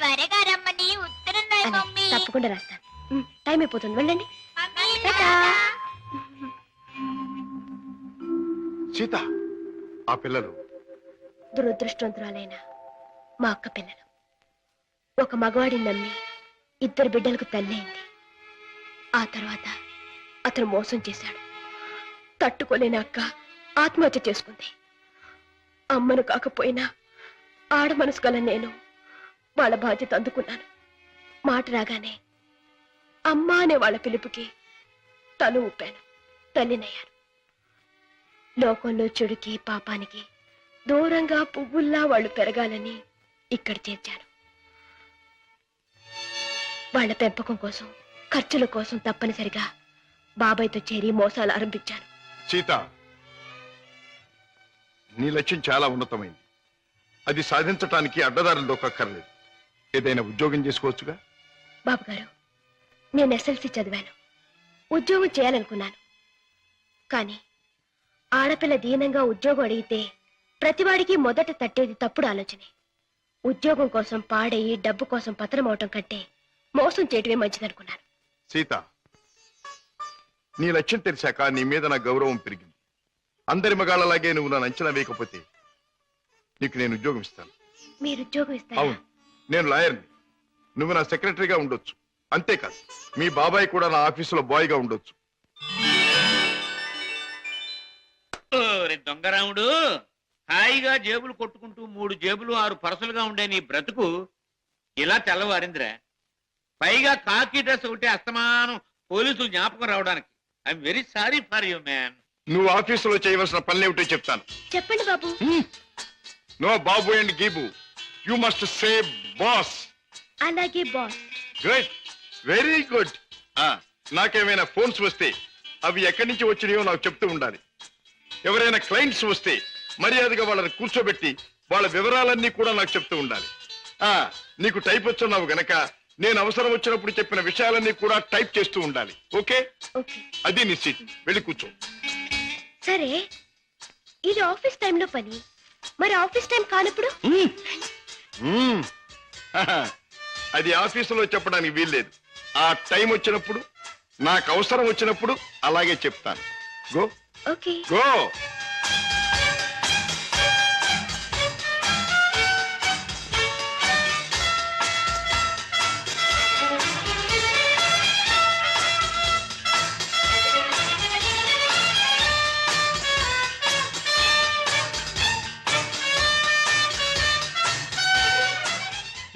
త్వరగా రమ్మని ఉత్తరం రాయి మమ్మీ. తప్పకుండా రాస్తాను. టైం అయిపోతుంది, వెళ్ళండి. సీత, ఆ పిల్లలు దురదృష్టవంతురాలైన మా అక్క పిల్లలు. ఒక మగవాడిని నమ్మి 2 బిడ్డలకు తల్లైంది. ఆ తర్వాత అతను మోసం చేశాడు. తట్టుకోలేని అక్క ఆత్మహత్య చేసుకుంది. అమ్మను కాకపోయినా ఆడ మనసు గల నేను వాళ్ళ బాధ్యత అందుకున్నాను. మాట రాగానే అమ్మ అనే వాళ్ళ పిలుపుకి తను ఊపాను. తల్లినయ్యాను. లోకంలో చెడుకి పాపానికి దూరంగా పువ్వుల్లా వాళ్ళు పెరగాలని ఇక్కడ చేర్చాను. వాళ్ళ పెంపకం కోసం, ఖర్చుల కోసం తప్పనిసరిగా బాబాయ్తో చేరి మోసాలు ఆరంభించాను. సీత, నీ లక్ష్యం చాలా ఉన్నతమైంది. అది సాధించటానికి అడ్డదారులు దొక్కక్కర్లేదు. ఏదైనా ఉద్యోగం చేసుకోవచ్చుగా? బాబు గారు, నేను ఎస్ఎల్సి చదివాను. ఉద్యోగం చేయాలనుకున్నాను. కానీ ఆడపిల్ల దీనంగా ఉద్యోగం అడిగితే ప్రతివాడికి మొదట తట్టేది తప్పుడు ఆలోచనే. ఉద్యోగం కోసం పాడయి డబ్బు కోసం పతనం అవటం కంటే మోసం చేయటమే మంచిదనుకున్నాను. సీత, నీ లక్ష్యం తెలిసాక నీ మీద నా గౌరవం పెరిగింది. అందరి మగాళ్ళలాగే నువ్వు నన్ను అంచనా వేయకపోతే నీకు నేను ఉద్యోగం ఇస్తాను. మీరు ఉద్యోగం ఇస్తారా? అవును, నేను లాయర్ని. నువ్వు నా సెక్రటరీగా ఉండొచ్చు. అంతేకాదు, మీ బాబాయ్ కూడా నా ఆఫీసులో బాయ్గా ఉండొచ్చు. దొంగరాముడు, హాయిగా జేబులు కొట్టుకుంటూ 3 జేబులు 6 పరసలుగా ఉండే నీ బ్రతుకు ఇలా తెల్లవారిందిరా. పైగా కాకి డ్రెస్ ఒకటి అస్తమానం పోలీసులు జ్ఞాపకం రావడానికి. I'm very sorry for you man. నువ్వు ఆఫీసులో చేయవలసిన పనులేమిటో చెప్తాను. చెప్పండి బాబు. నో బాబు అండ్ గీబు. You must say boss. అలాగే బాస్. Good, very good. నాకేమైనా ఫోన్స్ వస్తే అవి ఎక్కడి నుంచి వచ్చినాయో నాకు చెప్తూ ఉండాలి. ఎవరైనా క్లయింట్స్ వస్తే మర్యాదగా వాళ్ళని కూర్చోబెట్టి వాళ్ళ వివరాలన్నీ కూడా నాకు చెప్తూ ఉండాలి. నీకు టైప్ వచ్చున్నావు గనక నేను అవసరం వచ్చినప్పుడు చెప్పిన విషయాలన్నీ కూడా టైప్ చేస్తూ ఉండాలి. ఓకే? అది నీ సీట్. వెళ్ళి కూర్చో. సరే, ఇది ఆఫీస్ టైంలో పని. మరి ఆఫీస్ టైం కానప్పుడు? అది ఆఫీసులో చెప్పడానికి వీల్లేదు. ఆ టైం వచ్చినప్పుడు, నాకు అవసరం వచ్చినప్పుడు అలాగే చెప్తాను. Go. Okay. Go.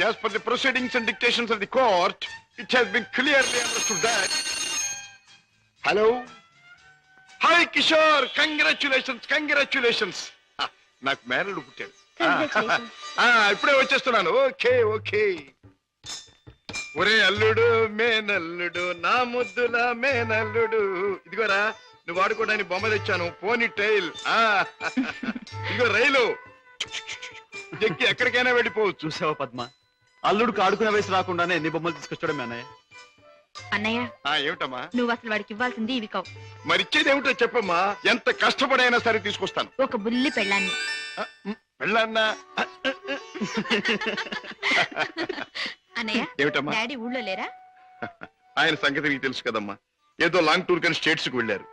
As per the proceedings and dictations of the court, it has been clearly understood that. Hello, hi Kishore, congratulations. నాకు మేనల్లుడు పుట్టాడు. Congratulations. ఇప్పుడే వచ్చేస్తున్నాను. Okay okay. ఒరే అల్లుడు, మేనల్లుడు, నా ముద్దుల మేనల్లుడు, ఇదిగోరా నువ్వు వాడుకోవడానికి బొమ్మ తెచ్చాను, పోనీ టైల్. ఇదిగో రైలు ఎక్కి ఎక్కడికైనా వెళ్ళిపోవచ్చు. చూసావా పద్మ, అల్లుడికి ఆడుకునే వయసు రాకుండానే ఎన్ని బొమ్మలు తీసుకొచ్చాడు మీ అన్నయ్య. అన్నయ్య, ఏమిటమ్మా? నువ్వు అసలు వాడికి ఇవ్వాల్సింది ఇవి కావు. మరి ఇచ్చేది ఏమిటో చెప్పమ్మా. ఎంత కష్టపడైనా సరే తీసుకొస్తాను. ఒక బుల్లి పెళ్ళాన్ని. వెళ్ళన్నా. అన్నయ్య, ఏమిటమ్మా? డాడీ ఊళ్ళో లేరా? ఆయన సంగతి నీకు తెలుసు కదమ్మా. ఏదో లాంగ్ టూర్ కానీ స్టేట్స్ కు వెళ్ళారు.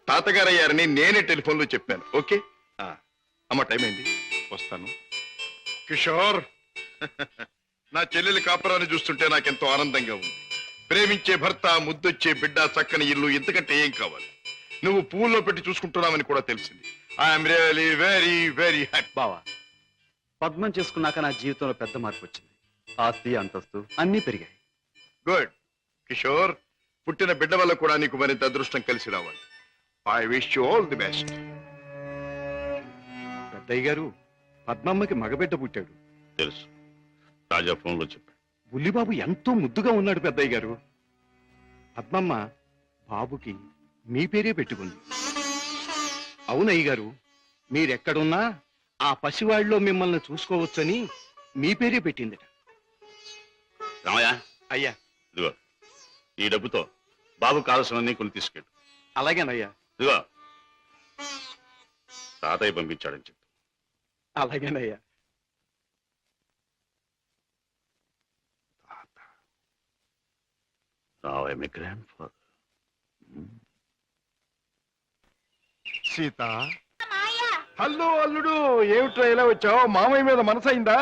తాతగారు అయ్యారని నేనే టెలిఫోన్ లో చెప్పాను. ఓకే అమ్మ, టైం అయింది, వస్తాను. కిషోర్, నా చెల్లెలి కాపురాన్ని చూస్తుంటే నాకెంతో ఆనందంగా ఉంది. ప్రేమించే భర్త, ముద్దొచ్చే బిడ్డ, చక్కని ఇల్లు, ఇంతకంటే ఏం కావాలి? నువ్వు పూల్లో పెట్టి చూసుకుంటున్నావని కూడా తెలిసింది. I'm really very very happy. బావా, పద్మం చేసుకున్నాక నా జీవితంలో పెద్ద మార్పు వచ్చింది. ఆస్తి, అంతస్తు అన్నీ పెరిగాయి. గుడ్ కిషోర్, పుట్టిన బిడ్డ వల్ల కూడా నీకు మరింత అదృష్టం కలిసి రావాలి. I wish you all the best. పెద్దయ్య గారు, పద్మమ్మకి మగబిడ్డ పుట్టాడు. తెలుసు, రాజా ఫోన్లో చెప్పాడు. బుల్లిబాబు ఎంతో ముద్దుగా ఉన్నాడు పెద్దయ్య గారు. పద్మమ్మ బాబుకి మీ పేరే పెట్టుకుంది. అవునయ్య గారు, మీరెక్కడున్నా ఆ పసివాడిలో మిమ్మల్ని చూసుకోవచ్చని మీ పేరే పెట్టిందట. రామయ్య, అయ్యా. ఇదిగో ఈ డబ్బుతో బాబు కావాల్సినవన్నీ కొని తీసుకెళ్ళు. అలాగేనయ్యా. ఇదిగో తాతయ్య పంపించాడని చెప్పు. అలాగేనయ్యా. రావయ్య, మీ గ్రాండ్ ఫాదర్. సీత, హలో అల్లుడు, ఏమిట్రా ఇలా వచ్చావు? మామయ్య మీద మనసైందా?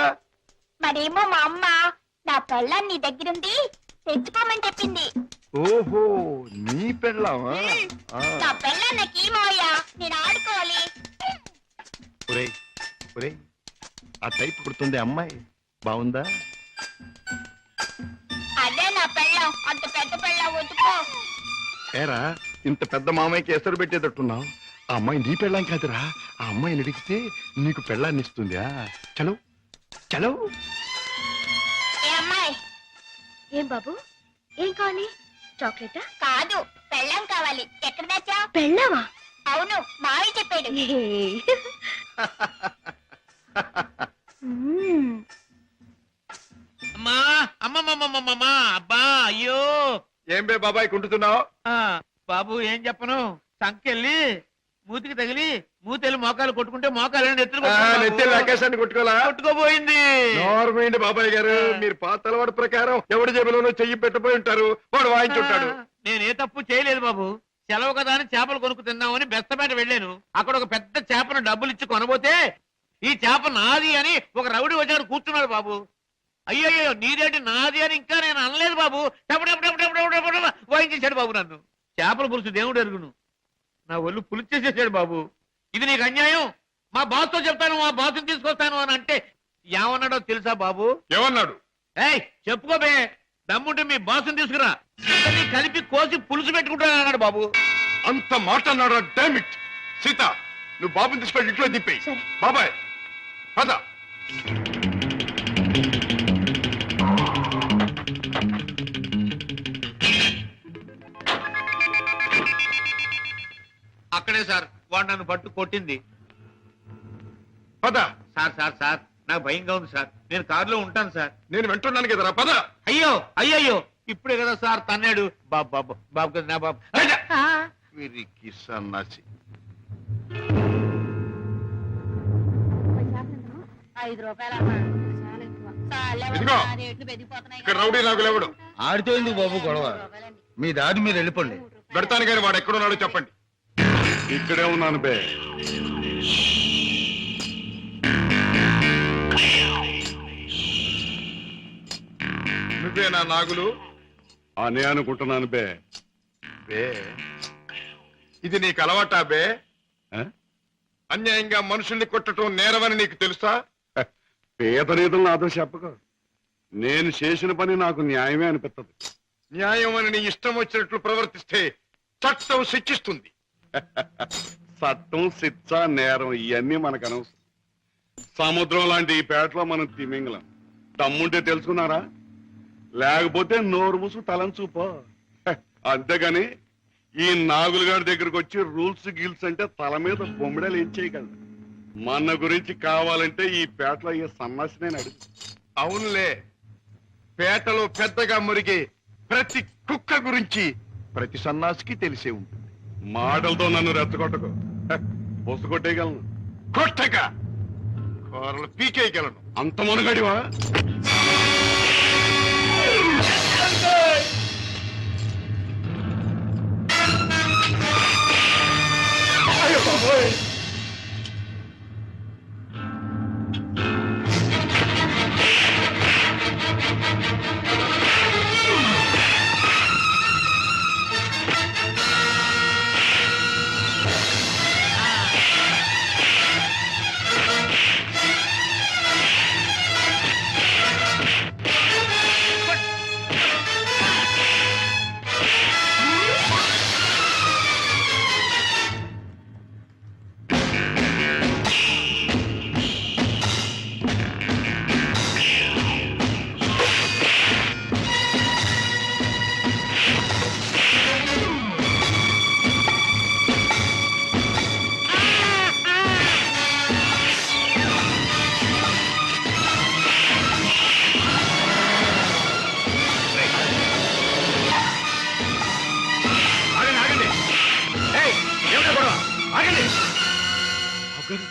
మరేమో మా అమ్మ నా పెళ్ళాన్ని నీ దగ్గరుంది తెచ్చుకోమని చెప్పింది. ఓహో, నీ పెళ్ళామా? నా పెళ్ళాన్ని నాకు ఈ మావయ్య, నేను ఆడుకోవాలి. ఒరేయ్ ఒరేయ్, ఆ టైప్ కుడుతుంది అమ్మాయి, బాగుందా? అదే నా పెళ్ళం, అంత పెద్ద పెళ్ళం వద్దుకో. ఏరా, ఇంత పెద్ద మామయ్యకి ఎసరు పెట్టేటట్టున్నావు. ఆ అమ్మాయి నీ పెళ్ళాం కాదురా. ఆ అమ్మాయిని అడిగితే నీకు పెళ్ళాన్ని ఇస్తుందా? చలో చలో. ఏ అమ్మాయి? ఏం బాబు, ఏం కావాలి? చాక్లెటా? కాదు, పెళ్ళం కావాలి. ఎక్కడ తెచ్చా? పెళ్ళావా? అవును, మావి చెప్పాడు. అమ్మా, అమ్మమ్మమ్మమ్మమ్మా, అబ్బా, అయ్యో. ఏం బే బాబాయ్ కుంటున్నావు? బాబు ఏం చెప్పను, సంకెళ్ళి మూతికి తగిలి మూతెళ్ళి మోకాలు కొట్టుకుంటే మోకాలు నెత్తి ఆకాశాన్ని కొట్టుకోపోయింది. నార్మైండ్ బాబాయ్ గారు, మీరు పాత అలవాటు ప్రకారం ఎవడి జేబులోనో చెయ్యి పెట్టబోయి ఉంటారు, వాడు వాయించుంటాడు. నేనే తప్పు చేయలేదు బాబు. సెలవు కదా అని చేపలు కొనుక్కు తిందామని బెస్తపేట వెళ్ళాను. అక్కడ ఒక పెద్ద చేపను డబ్బులు ఇచ్చి కొనబోతే ఈ చేప నాది అని ఒక రౌడీ వచ్చాడు కూర్చున్నాడు బాబు. అయ్యయ్యో, నీదేంటి నాది అని ఇంకా నేను అనలేదు బాబు. వాయించేశాడు బాబు నన్ను. చేపల పులుసు దేవుడు ఎరుగును, నా ఒళ్ళు పులిచేసేసాడు బాబు. ఇది నీకు అన్యాయం, మా బాస్ తో చెప్తాను, మా బాస్ని తీసుకొస్తాను అని అంటే ఏమన్నాడో తెలుసా బాబు? ఏమన్నాడు? ఏయ్ చెప్పుకోబే, దమ్ముంటే మీ బాస్ని తీసుకురా, ఇద్దరిని కలిపి కోసి పులుసు పెట్టుకుంటాను అన్నాడు బాబు. అంత మాట అన్నాడు? డామిట్. సీత, నువ్వు బాబుని తీసుకెళ్ళి ఇంట్లో దింపేయి. బాబాయ్ పద. అక్కడే సార్ వాడు నన్ను పట్టు కొట్టింది. పద. సార్ సార్ సార్, నాకు భయంగా ఉంది సార్, నేను కారులో ఉంటాను సార్. నేను వింటున్నాను కదరా, పద. అయ్యో అయ్యయ్యో, ఇప్పుడే కదా సార్ తన్నాడు. బాబు బాబు బాబు కదా నా బాబు. వీరికి సన్నాసి. 5 రూపాయలు ఇదిగో, ఇక్కడ రౌడీ నాకు లేవడు. ఆడితో ఎందుకు బాబు గొడవ? మీ దాడి మీరు వెళ్ళిపోండి. పెడతాను కానీ వాడు ఎక్కడున్నాడో చెప్పండి. ఇక్కడే ఉన్నాను బే. నువ్వే నా నాగులు అనే అనుకుంటున్నాను బే. బే, ఇది నీకు అలవాటా బే? ఆ? అన్యాయంగా మనుషుల్ని కొట్టడం నేరమని నీకు తెలుసా? పేద రీతులు నాతో చెప్పకు. నేను చేసిన పని నాకు న్యాయమే అనిపిస్తుంది. న్యాయం అని నీ ఇష్టం వచ్చినట్లు ప్రవర్తిస్తే చట్టం శిక్షిస్తుంది. చట్టం, శిక్ష, నేరం ఇవన్నీ మనకు అనవసరం. సముద్రం లాంటి ఈ పేటలో మనం తిమింగలం. తమ్ముంటే తెలుసుకున్నారా? లేకపోతే నోరు మూసు తలంచూపో. అంతేగాని ఈ నాగులు గారి దగ్గరకు వచ్చి రూల్స్ గిల్స్ అంటే తల మీద బొమ్మిడలు ఏం చేయగలరు? మన గురించి కావాలంటే ఈ పేటలో ఈ సన్నాసినే అడుగు. అవునులే, పేటలో పెద్దగా మురిగే ప్రతి కుక్క గురించి ప్రతి సన్నాసికి తెలిసే ఉంటుంది. మాటలతో నన్ను రెచ్చగొట్టకు. పొసు కొట్టేయగలను. కొట్టక కూరలు పీకేయగలను. అంత మునగడివా?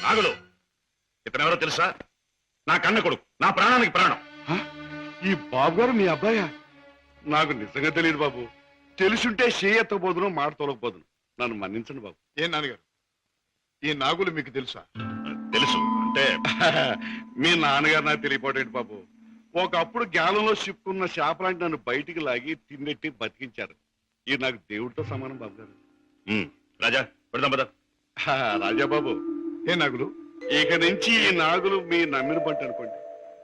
నాగులు, ఇతనెవరో తెలుసా? నా కన్న కొడుకు, నా ప్రాణానికి ప్రాణం. ఈ బాబు గారు మీ అబ్బాయా? నాకు నిజంగా తెలియదు బాబు. తెలుసుంటే చేయెత్తకపోదును, మాట తొలగపోదును. నన్ను మన్నించండి బాబు. ఏ నాన్నగారు, ఈ నాగులు మీకు తెలుసా? తెలుసు అంటే మీ నాన్నగారు నాకు తెలియపోటేంటి బాబు. ఒకప్పుడు గ్యాలంలో చిక్కున్న చేపలాంటి నన్ను బయటికి లాగి తిన్నెట్టి బతికించారు. ఇది నాకు దేవుడితో సమానం బాబు గారు. రాజా పెడదాం పద. రాజా బాబు, ఏ నాగులు, ఇక నుంచి ఈ నాగులు మీ నమ్మిన పంట అనుకోండి.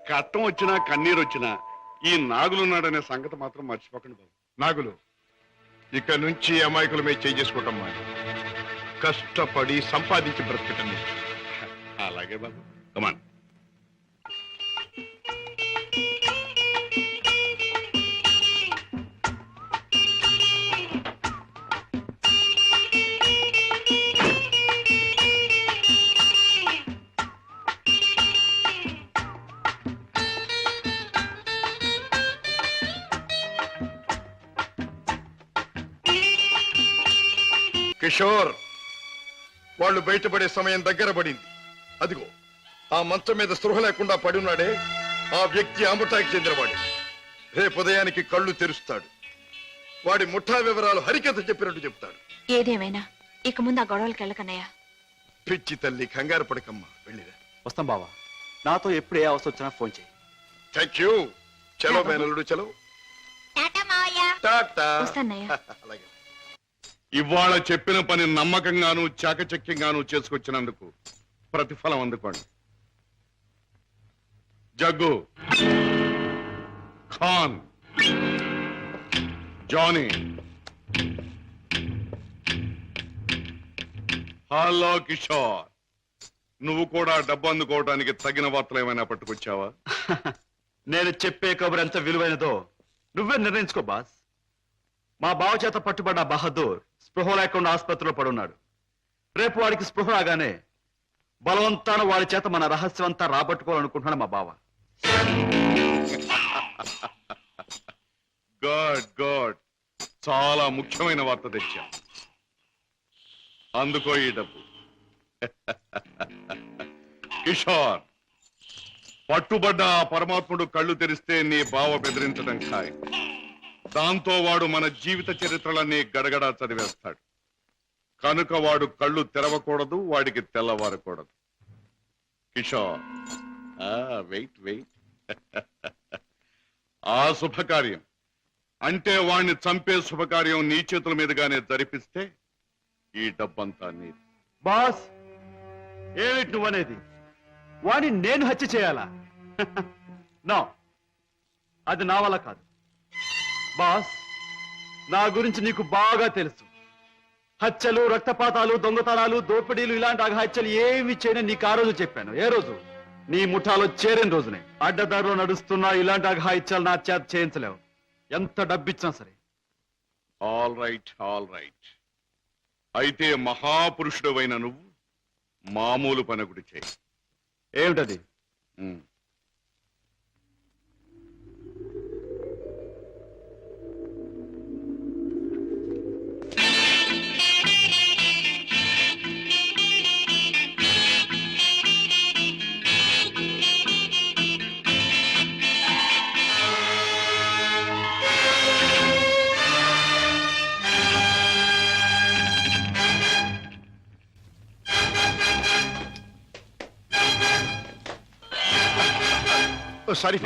కట్టం వచ్చినా కన్నీరు వచ్చినా ఈ నాగులున్నాడనే సంగతి మాత్రం మర్చిపోకండి బాబు. నాగులు, ఇక నుంచి అమాయకుల మీద చేసుకోవటం మాని కష్టపడి సంపాదించి బ్రతకటం నేర్చు. అలాగే బాబు. కమాన్. కిషోర్, వాళ్ళు బయటపడే సమయం దగ్గర పడింది. అదిగో ఆ మంచం మీద స్పృహ లేకుండా పడి ఉన్నాడే, ఆ వ్యక్తి అమృతాకి చెందినవాడే. రేపు ఉదయానికి కళ్ళు తెరుస్తాడు. వాడి ముఠా వివరాలు హరికథ చెప్పినట్టు చెప్తాడు. ఏదేమైనా ఇక ముందు ఆ గొడవలకి వెళ్ళకన్నయ్యా. పిచ్చి తల్లి, కంగారు పడకమ్మా, వెళ్ళిరా. వస్తాం బావా. నాతో ఎప్పుడు ఏ అవసరం వచ్చినా ఫోన్ చేయి. Thank you. చలో మేనల్లుడు, చలో. టాటా. అలాగే. ఇవాళ చెప్పిన పని నమ్మకంగాను చాకచక్యంగాను చేసుకొచ్చినందుకు ప్రతిఫలం అందుకోండి. జగ్గు, ఖాన్, జానీ, హలో కిషోర్, నువ్వు కూడా డబ్బు అందుకోవడానికి తగిన వార్తలు ఏమైనా పట్టుకొచ్చావా? నేను చెప్పే కబురు ఎంత విలువైనదో నువ్వే నిర్ణయించుకో బాస్. మా బావ చేత పట్టుబడ్డ బహదూర్ స్పృహ లేకుండా ఆసుపత్రిలో పడున్నాడు. రేపు వాడికి స్పృహ రాగానే బలవంతాన వాడి చేత మన రహస్యం అంతా రాబట్టుకోవాలనుకుంటున్నాడు మా బావ. గుడ్ గుడ్, చాలా ముఖ్యమైన వార్త తెచ్చా. అందుకో ఈ డబ్బు. కిషోర్, పట్టుబడ్డ ఆ పరమాత్ముడు కళ్ళు తెరిస్తే నీ బావ బెదిరించడం ఖాయం. దాంతో వాడు మన జీవిత చరిత్రలన్నీ గడగడా చదివేస్తాడు. కనుక వాడు కళ్ళు తెరవకూడదు, వాడికి తెల్లవారకూడదు. Kishore, wait wait. ఆ శుభకార్యం అంటే వాణ్ణి చంపే శుభకార్యం నీ చేతుల మీదుగానే జరిపిస్తే ఈ డబ్బంతా నీది. బాస్, ఏమిటి నువ్వనేది? వాడిని నేను హత్య చేయాలా? నో, అది నా వల్ల కాదు. బాస్, నా గురించి నీకు బాగా తెలుసు. హత్యలు, రక్తపాతాలు, దొంగతనాలు, దోపిడీలు ఇలాంటి అఘాయిత్యాలు ఏమి చేయని నీకు ఆ రోజు చెప్పాను. ఏ రోజు? నీ ముఠాలో చేరిన రోజునే. అడ్డదారిలో నడుస్తున్నా ఇలాంటి అఘాయిత్యాలు నా చేత చేయించలేవు, ఎంత డబ్బిచ్చినా సరే. All right, all right. అయితే మహాపురుషుడవైన నువ్వు మామూలు పని ఒకటి చేయి. ఏమిటది? సారీ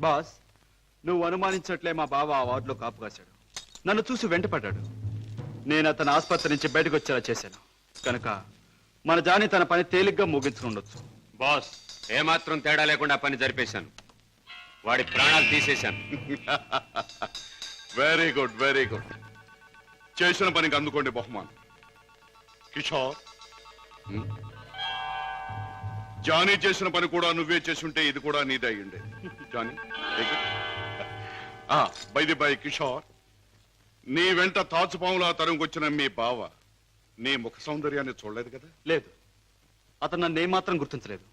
బాస్, నువ్వు అనుమానించట్లే మా బావ ఆ వార్డులో కాపు కాశాడు. నన్ను చూసి వెంటపడ్డాడు. నేను అతను ఆసుపత్రి నుంచి బయటకు వచ్చేలా చేశాను కనుక మన జాని తన పని తేలిగ్గా ముగించుకుండొచ్చు. బాస్, ఏమాత్రం తేడా లేకుండా పని జరిపేశాను. వాడి ప్రాణాలు తీసేశాను. Very good, very good. చేసిన పనికి అందుకోండి బహుమానం. కిషోర్, జానీ చేసిన పని కూడా నువ్వే చేసుంటే ఇది కూడా నీదే అయ్యుండే. Johnny, by the by Kishore, నీ వెంట తాచుపాములా తరుముకొచ్చిన మీ బావ నీ ముఖ సౌందర్యాన్ని చూడలేదు కదా? లేదు, అతను నన్ను ఏమాత్రం గుర్తించలేదు.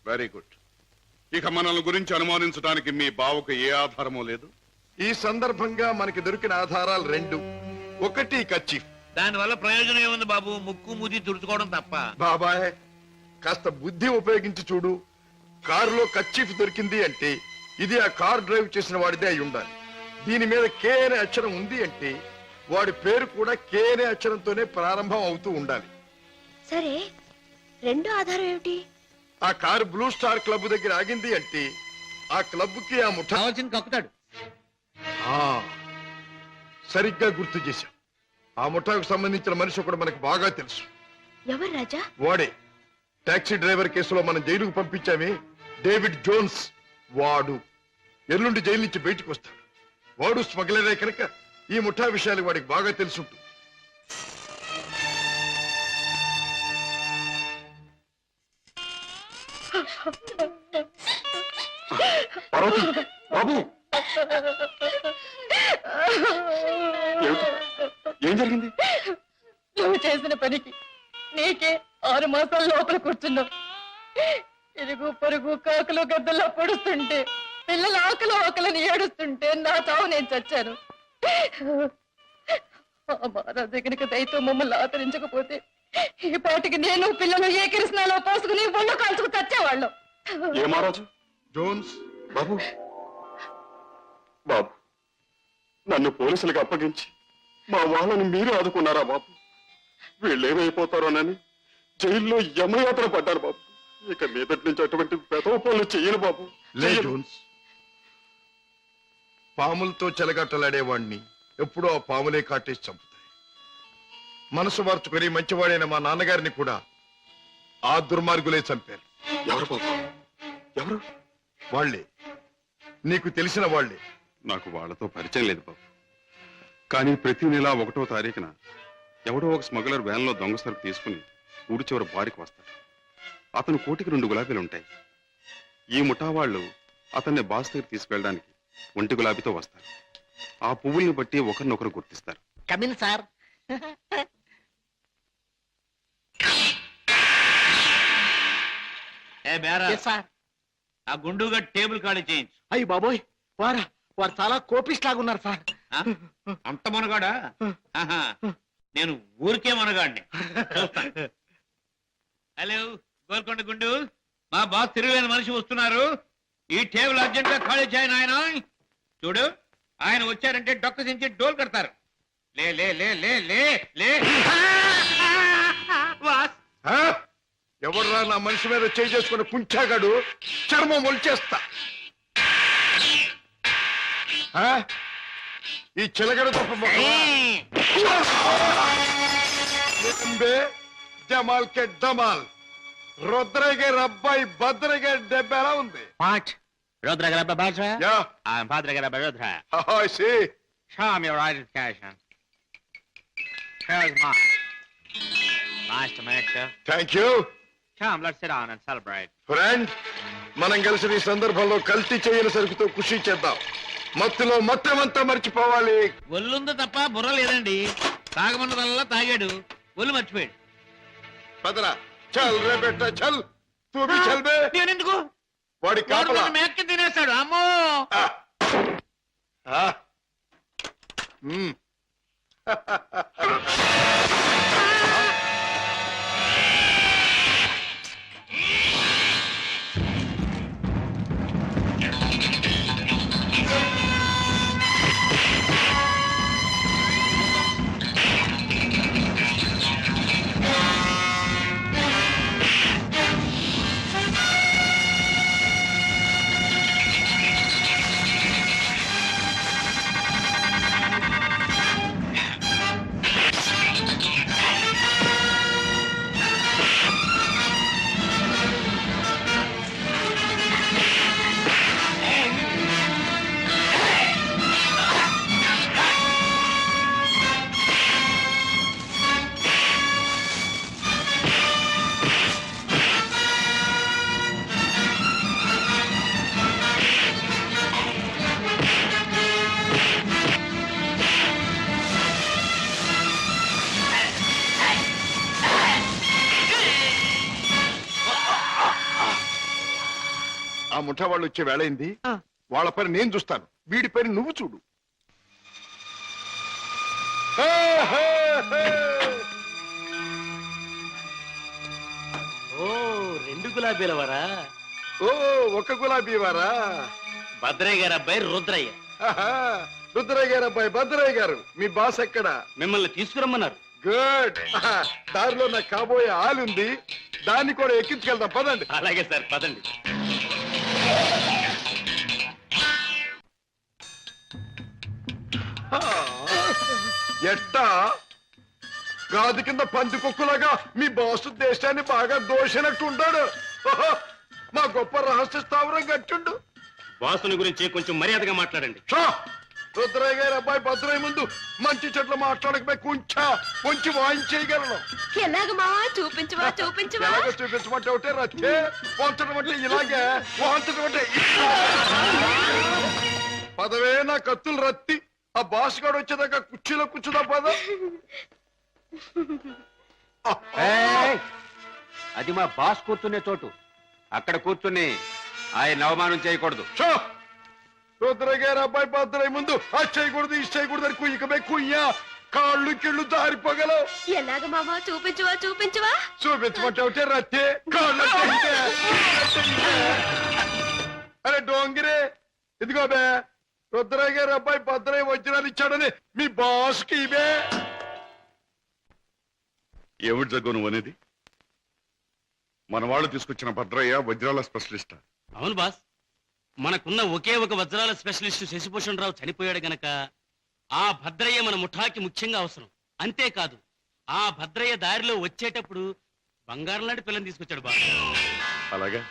Very good. ఇక మనల్ని గురించి అనుమానించడానికి మీ బావకు ఏ ఆధారమూ లేదు. ఈ సందర్భంగా మనకి దొరికిన ఆధారాలు రెండు. ఒకటి కర్చీఫ్. దానివల్ల ప్రయోజనం ఏముంది బాబు? ముక్కు మూతి తుడుచుకోవడం తప్ప. బాబాయ్, కాస్త బుద్ధి ఉపయోగించి చూడు. కారులో కర్చీఫ్ దొరికింది అంటే ఇది ఆ కార్ డ్రైవ్ చేసిన వాడిదే అయి ఉండాలి. దీని మీద కే అనే అక్షరం ఉంది అంటే వాడి పేరు కూడా కే అనే అక్షరంతోనే ప్రారంభం అవుతూ ఉండాలి. సరే, రెండో ఆధారం ఏమిటి? ఆ కారు బ్లూ స్టార్ క్లబ్ దగ్గర ఆగింది అంటే ఆ క్లబ్ కి ఆ ముఠా కప్పుతాడు. సరిగ్గా గుర్తు చేశాం. ఆ ముఠాకు సంబంధించిన మనిషి ఒకడు మనకు బాగా తెలుసు. ఎవరు రాజా? వాడే టాక్సీ డ్రైవర్ కేసులో మనం జైలుకు పంపించామే, డేవిడ్ జోన్స్. వాడు ఎల్లుండి జైలు నుంచి బయటకు వస్తాడు. వాడు స్మగ్లరే కనుక ఈ ముఠా విషయాలు వాడికి బాగా తెలుసుంటుంది. బాబు, ఏం జరిగింది? నువ్వు చేసిన పనికి నీకే 6 మాసాల లోపల కూర్చున్నావు. ఇరుగు పొరుగు కాకులు గద్దల్లో పొడుస్తుంటే, పిల్లల ఆకలని ఏడుస్తుంటే నా చావు నేను చచ్చాను. ఆ మహారాజు కనుక దయతో మమ్మల్ని ఆదరించకపోతే ఈ పాటికి నేను పిల్లలు ఏ కిరసనాలో పోసుకుని ఒళ్ళు కాల్చుకు చచ్చేవాళ్ళం. ఏ మహారాజు? జోన్స్. బాబు, బాబు, నన్ను పోలీసులకు అప్పగించి మా వాళ్ళని మీరే ఆదుకున్నారా బాబు? వీళ్ళేమైపోతారోనని జైల్లో యమయాత్ర పడ్డారు బాబు. ఇక మీదటి నుంచి అటువంటి పెదవ పనులు చెయ్యను బాబు. లే జోన్స్, పాములతో చెలగట్టలాడేవాణ్ణి ఎప్పుడో ఆ పాములే కాటేసి చంపుతాయి. మనసు మార్చుకుని మంచివాడైన మా నాన్నగారిని కూడా ఆ దుర్మార్గులే చంపారు. ఎవరు బాబు? ఎవరు? వాళ్ళే, నీకు తెలిసిన వాళ్ళే. నాకు వాళ్ళతో పరిచయం లేదు బాబు. కానీ ప్రతి నెల 1వ తారీఖున ఎవడో ఒక స్మగ్లర్ వ్యాన్లో దొంగ సరుకు తీసుకుని ఊరి చివరి బారికి వస్తాడు. అతను కోటికి 2 గులాబీలు ఉంటాయి. ఈ ముఠా వాళ్ళు అతన్ని బాస్ దగ్గర తీసుకెళ్ళడానికి 1 గులాబీతో వస్తారు. ఆ పువ్వుల్ని బట్టి ఒకరినొకరు గుర్తిస్తారు. Come in sir. ఏ బేరా సార్, ఆ గుండుగా టేబుల్ ఖాళీ చేయించు. అయ్యి బాబోయ్, వారు చాలా కోపిస్ట్ లాగా ఉన్నారు సార్. అంత మనగాడా? ఆహా, నేను ఊరికే మనగాడిని. హలో గోల్కొండ గుండు, మా బాస్ తిరుగులేని మనిషి వస్తున్నారు. ఈ టేబుల్ అర్జెంట్ గా ఖాళీ చేయను. ఆయన చూడు, ఆయన వచ్చారంటే డొక్క దించి డోల్ కడతారు. లే లే లే లే లే లే. బాస్, ఎవర్రా నా మనిషి మీద చేయి చేసుకుని కుంచాగాడు? చర్మం ఒలిచేస్తా. ఈ చిలకడ తప్ప జమాల్ కే డమాల్. రుద్రగే అబ్బాయి భద్రగే దెబ్బ ఎలా ఉంది? Rodra grabba Bajra? Yeah. I'm Padre grabba Rodra. Oh, I see. Show me your identification. Here's mine. Nice to meet you. Thank you. Come, let's sit down and celebrate. Friend, మనం కలిసి ఈ సందర్భంలో కల్తీ చేయని సరుకుతో ఖుషి చేద్దాం. మత్తులో మొత్తమంతా మర్చిపోవాలి. ఒళ్ళుందో తప్ప బుర్ర లేదండి. తాగమన్నదల్లా తాగాడు, ఒళ్ళు మర్చిపోయాడు. పదరా, చల్ రే బెట్ట, చల్. తూ భీ చల్ బే. నేనెందుకు? వాడి కాపలా మేక తినేస్తాడు. అమ్మో. ఆ ముఠా వాళ్ళు వచ్చే వేళైంది. వాళ్ళ పని నేను చూస్తాను, వీడి పని నువ్వు చూడు. ఓ, 2 గులాబీల వారా? ఓ, 1 గులాబీ వారా? భద్రయ్య గారు అబ్బాయి రుద్రయ్య. రుద్రయ్య గారు అబ్బాయి భద్రయ్య గారు. మీ బాస్ ఎక్కడ? మిమ్మల్ని తీసుకురమ్మన్నారు. గుడ్. దారిలో నాకు కాబోయే ఆలుంది, దాన్ని కూడా ఎక్కించుకెళ్తాం. పదండి. అలాగే సార్, పదండి. ఎట్టా గాది కింద పంది కుక్కులాగా మీ బాసు దేశాన్ని బాగా దోషినట్టు ఉంటాడు. మా గొప్ప రహస్య స్థావరం కట్టుండు. బాసుని గురించి కొంచెం మర్యాదగా మాట్లాడండి. రుద్రయ్య గారి అబ్బాయి భద్రయ్య ముందు మంచి చెట్లు మాట్లాడకపోయి కొంచెం వాయించేయగలను. ఎలాగ మావా? చూపించవా చూపించవా? ఎలాగో చూపించమంటే ఒకటే రచ్చే, పోంచడం అంటే ఇలాగే, పోంచడం అంటే పదవే. నా కత్తులు రత్తి ఆ బాస్ గాడు వచ్చేదాకా కుర్చీలో కూర్చుదా పద. అది మా బాస్ కూర్చునే చోటు. అక్కడ కూర్చుని ఆయన అవమానం చేయకూడదు. రుద్రయ్య గారి అబ్బాయి భద్రయ్య ముందు అది చేయకూడదు, ఇది చేయకూడదు అని కుయ్యకమే కుయ్యా, కాళ్ళు కిళ్ళు జారిపోగలవు. ఎలాగ మావా? చూపించవా చూపించవా? చూపించమంటే ఒకటే రత్తే, కాళ్ళు అరే డోంగిరే. ఇదిగో బే, రుద్రయ్య గారి అబ్బాయి భద్రయ్య వజ్రాలు ఇచ్చాడని మీ బాస్కి ఇవే. ఏమిటి జగ్గు నువ్వు అనేది? మన వాళ్ళు తీసుకొచ్చిన భద్రయ్య వజ్రాల స్పెషలిస్ట్. అవును బాస్, మనకున్న ఒకే ఒక వజ్రాల స్పెషలిస్ట్ శశిభూషణ్ రావు చనిపోయాడు గనక ఆ భద్రయ్య మన ముఠాకి ముఖ్యంగా అవసరం. అంతేకాదు, ఆ భద్రయ్య దారిలో వచ్చేటప్పుడు బంగారం లాంటి పిల్లని తీసుకొచ్చాడు బాబు. అలాగే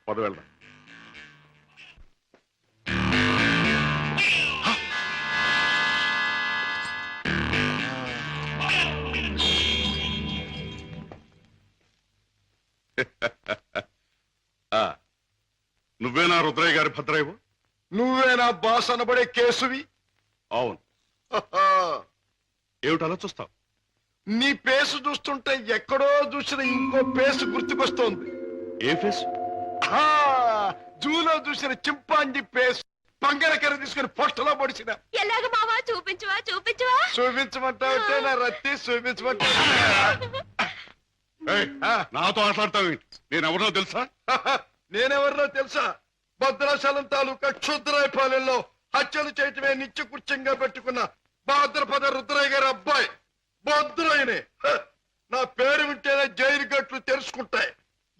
పద వెళ్దాం. నువ్వేనా రుద్రయ్య గారి భద్రయ్యవు? నువ్వేనా బాస్ అనబడే కేసువి? అవును. ఏమిటి అలా చూస్తావు? నీ పేసు చూస్తుంటే ఎక్కడో చూసిన ఇంకో పేసు గుర్తుకొస్తోంది. ఏ ఫేస్? జూలో చూసిన చింపాంజీ పేసు. పంగరకర తీసుకుని పొట్టలో పొడిచిన. ఎలాగ మావా చూపించవా చూపించవా? చూపించమంటావుంటే నా రత్తి చూపించమంటా. నాతో మాట్లాడతావు? నేనెవరో తెలుసా? నేనెవరినో తెలుసా? భద్రాచలం తాలూకా క్షుద్రాయపాలెంలో హత్యలు చేయటమే నిత్యకృత్యంగా పెట్టుకున్న భాద్రపద రుద్రయ్య గారి అబ్బాయి భద్రయ్యనే. నా పేరు వింటేనే జైలు గట్లు తెరుచుకుంటాయి,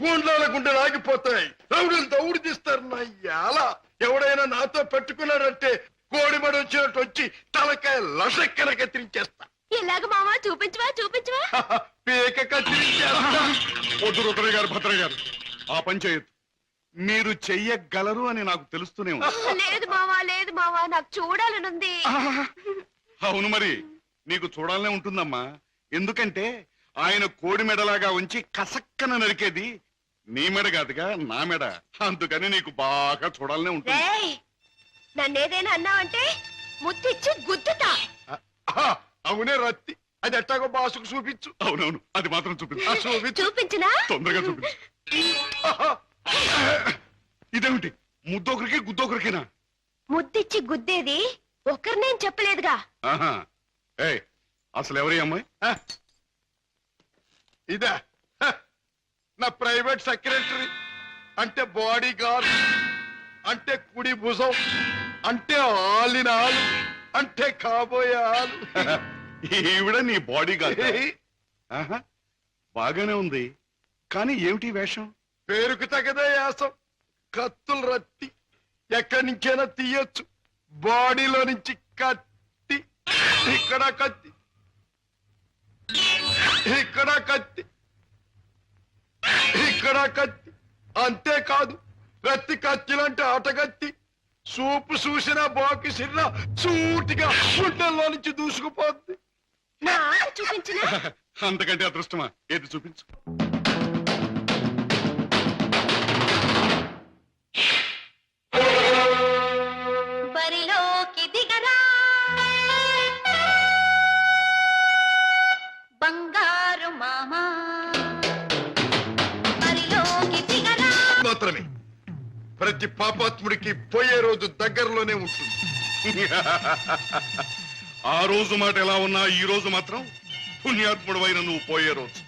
గూండ్లాల గుండెలు ఆగిపోతాయి, రౌడీలు దౌడు తీస్తారు. నా ఎలా ఎవడైనా నాతో పెట్టుకున్నాడంటే కోడిమడి వచ్చినట్టు వచ్చి తలకాయ లసక్కన కత్తిరించేస్తా. ఎలాగ మావా చూపించవా చూపించవా? పీక కత్తిరించేస్తా. వద్దు రుద్రయ్య గారు, భద్రయ్య గారు, ఆ పని చేయొద్దు. మీరు చెయ్యగలరు అని నాకు తెలుస్తూనే ఉంది. లేదు మావా లేదు మావా, నాకు చూడాలనుంది. అవును, మరి నీకు చూడాలనే ఉంటుందమ్మా. ఎందుకంటే ఆయన కోడి మెడలాగా ఉంచి కసక్కన నరికేది నీ మెడ కాదుగా, నా మెడ. అందుకని నీకు బాగా చూడాలనే ఉంటుంది. నన్నేదైనా అన్నావంటే ముద్దిచ్చి గుద్దుతా. అవునే రత్తి, అది ఎట్టాగో బాసుకు చూపించు. అవునవును, అది మాత్రం చూపించు. చూపించినా? తొందరగా చూపించు. ఇదేమిటి, ముద్దొకరికి గుద్దొకరికినా? ముద్దిచ్చి గుద్దేది ఒకరినేం చెప్పలేదుగా. ఏయ్, అసలు ఎవరి అమ్మాయి? ఇదా నా ప్రైవేట్ సెక్రటరీ, అంటే బాడీ గార్డ్, అంటే కుడి భుజం, అంటే ఆలిన ఆలు, అంటే కాబోయే ఆలు. ఈవిడ నీ బాడీ గార్డ్? బాగానే ఉంది, కానీ ఏమిటి వేషం? పేరుకు తగదే యాసం. కత్తులు రత్తి ఎక్కడి నుంచైనా తీయొచ్చు. బాడీలో నుంచి కత్తి, ఇక్కడ కత్తి, ఇక్కడ కత్తి, ఇక్కడ కత్తి. అంతేకాదు, రత్తి కత్తిలంటే ఆటగత్తి. సూపు చూసిన బాకి సిన్న సూటిగా గుండెల్లో నుంచి దూసుకుపోద్ది. చూపించిన అంతకంటే అదృష్టమా? ఏది చూపించు. బరిలోకి దిగరా బంగారు మామా, బరిలోకి దిగరా. మాత్రమే ప్రతి పాపాత్ముడికి పోయే రోజు దగ్గరలోనే ఉంటుంది. ఆ రోజు మాట ఎలా ఉన్నా ఈ రోజు మాత్రం పుణ్యాత్ముడు అయిన నువ్వు పోయే రోజు.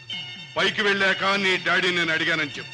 పైకి వెళ్ళాక నీ డాడీ నేను అడిగానని చెప్పు.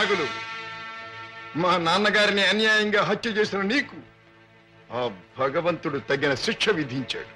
నాగులు, మా నాన్నగారిని అన్యాయంగా హత్య చేసిన నీకు ఆ భగవంతుడు తగిన శిక్ష విధించాడు.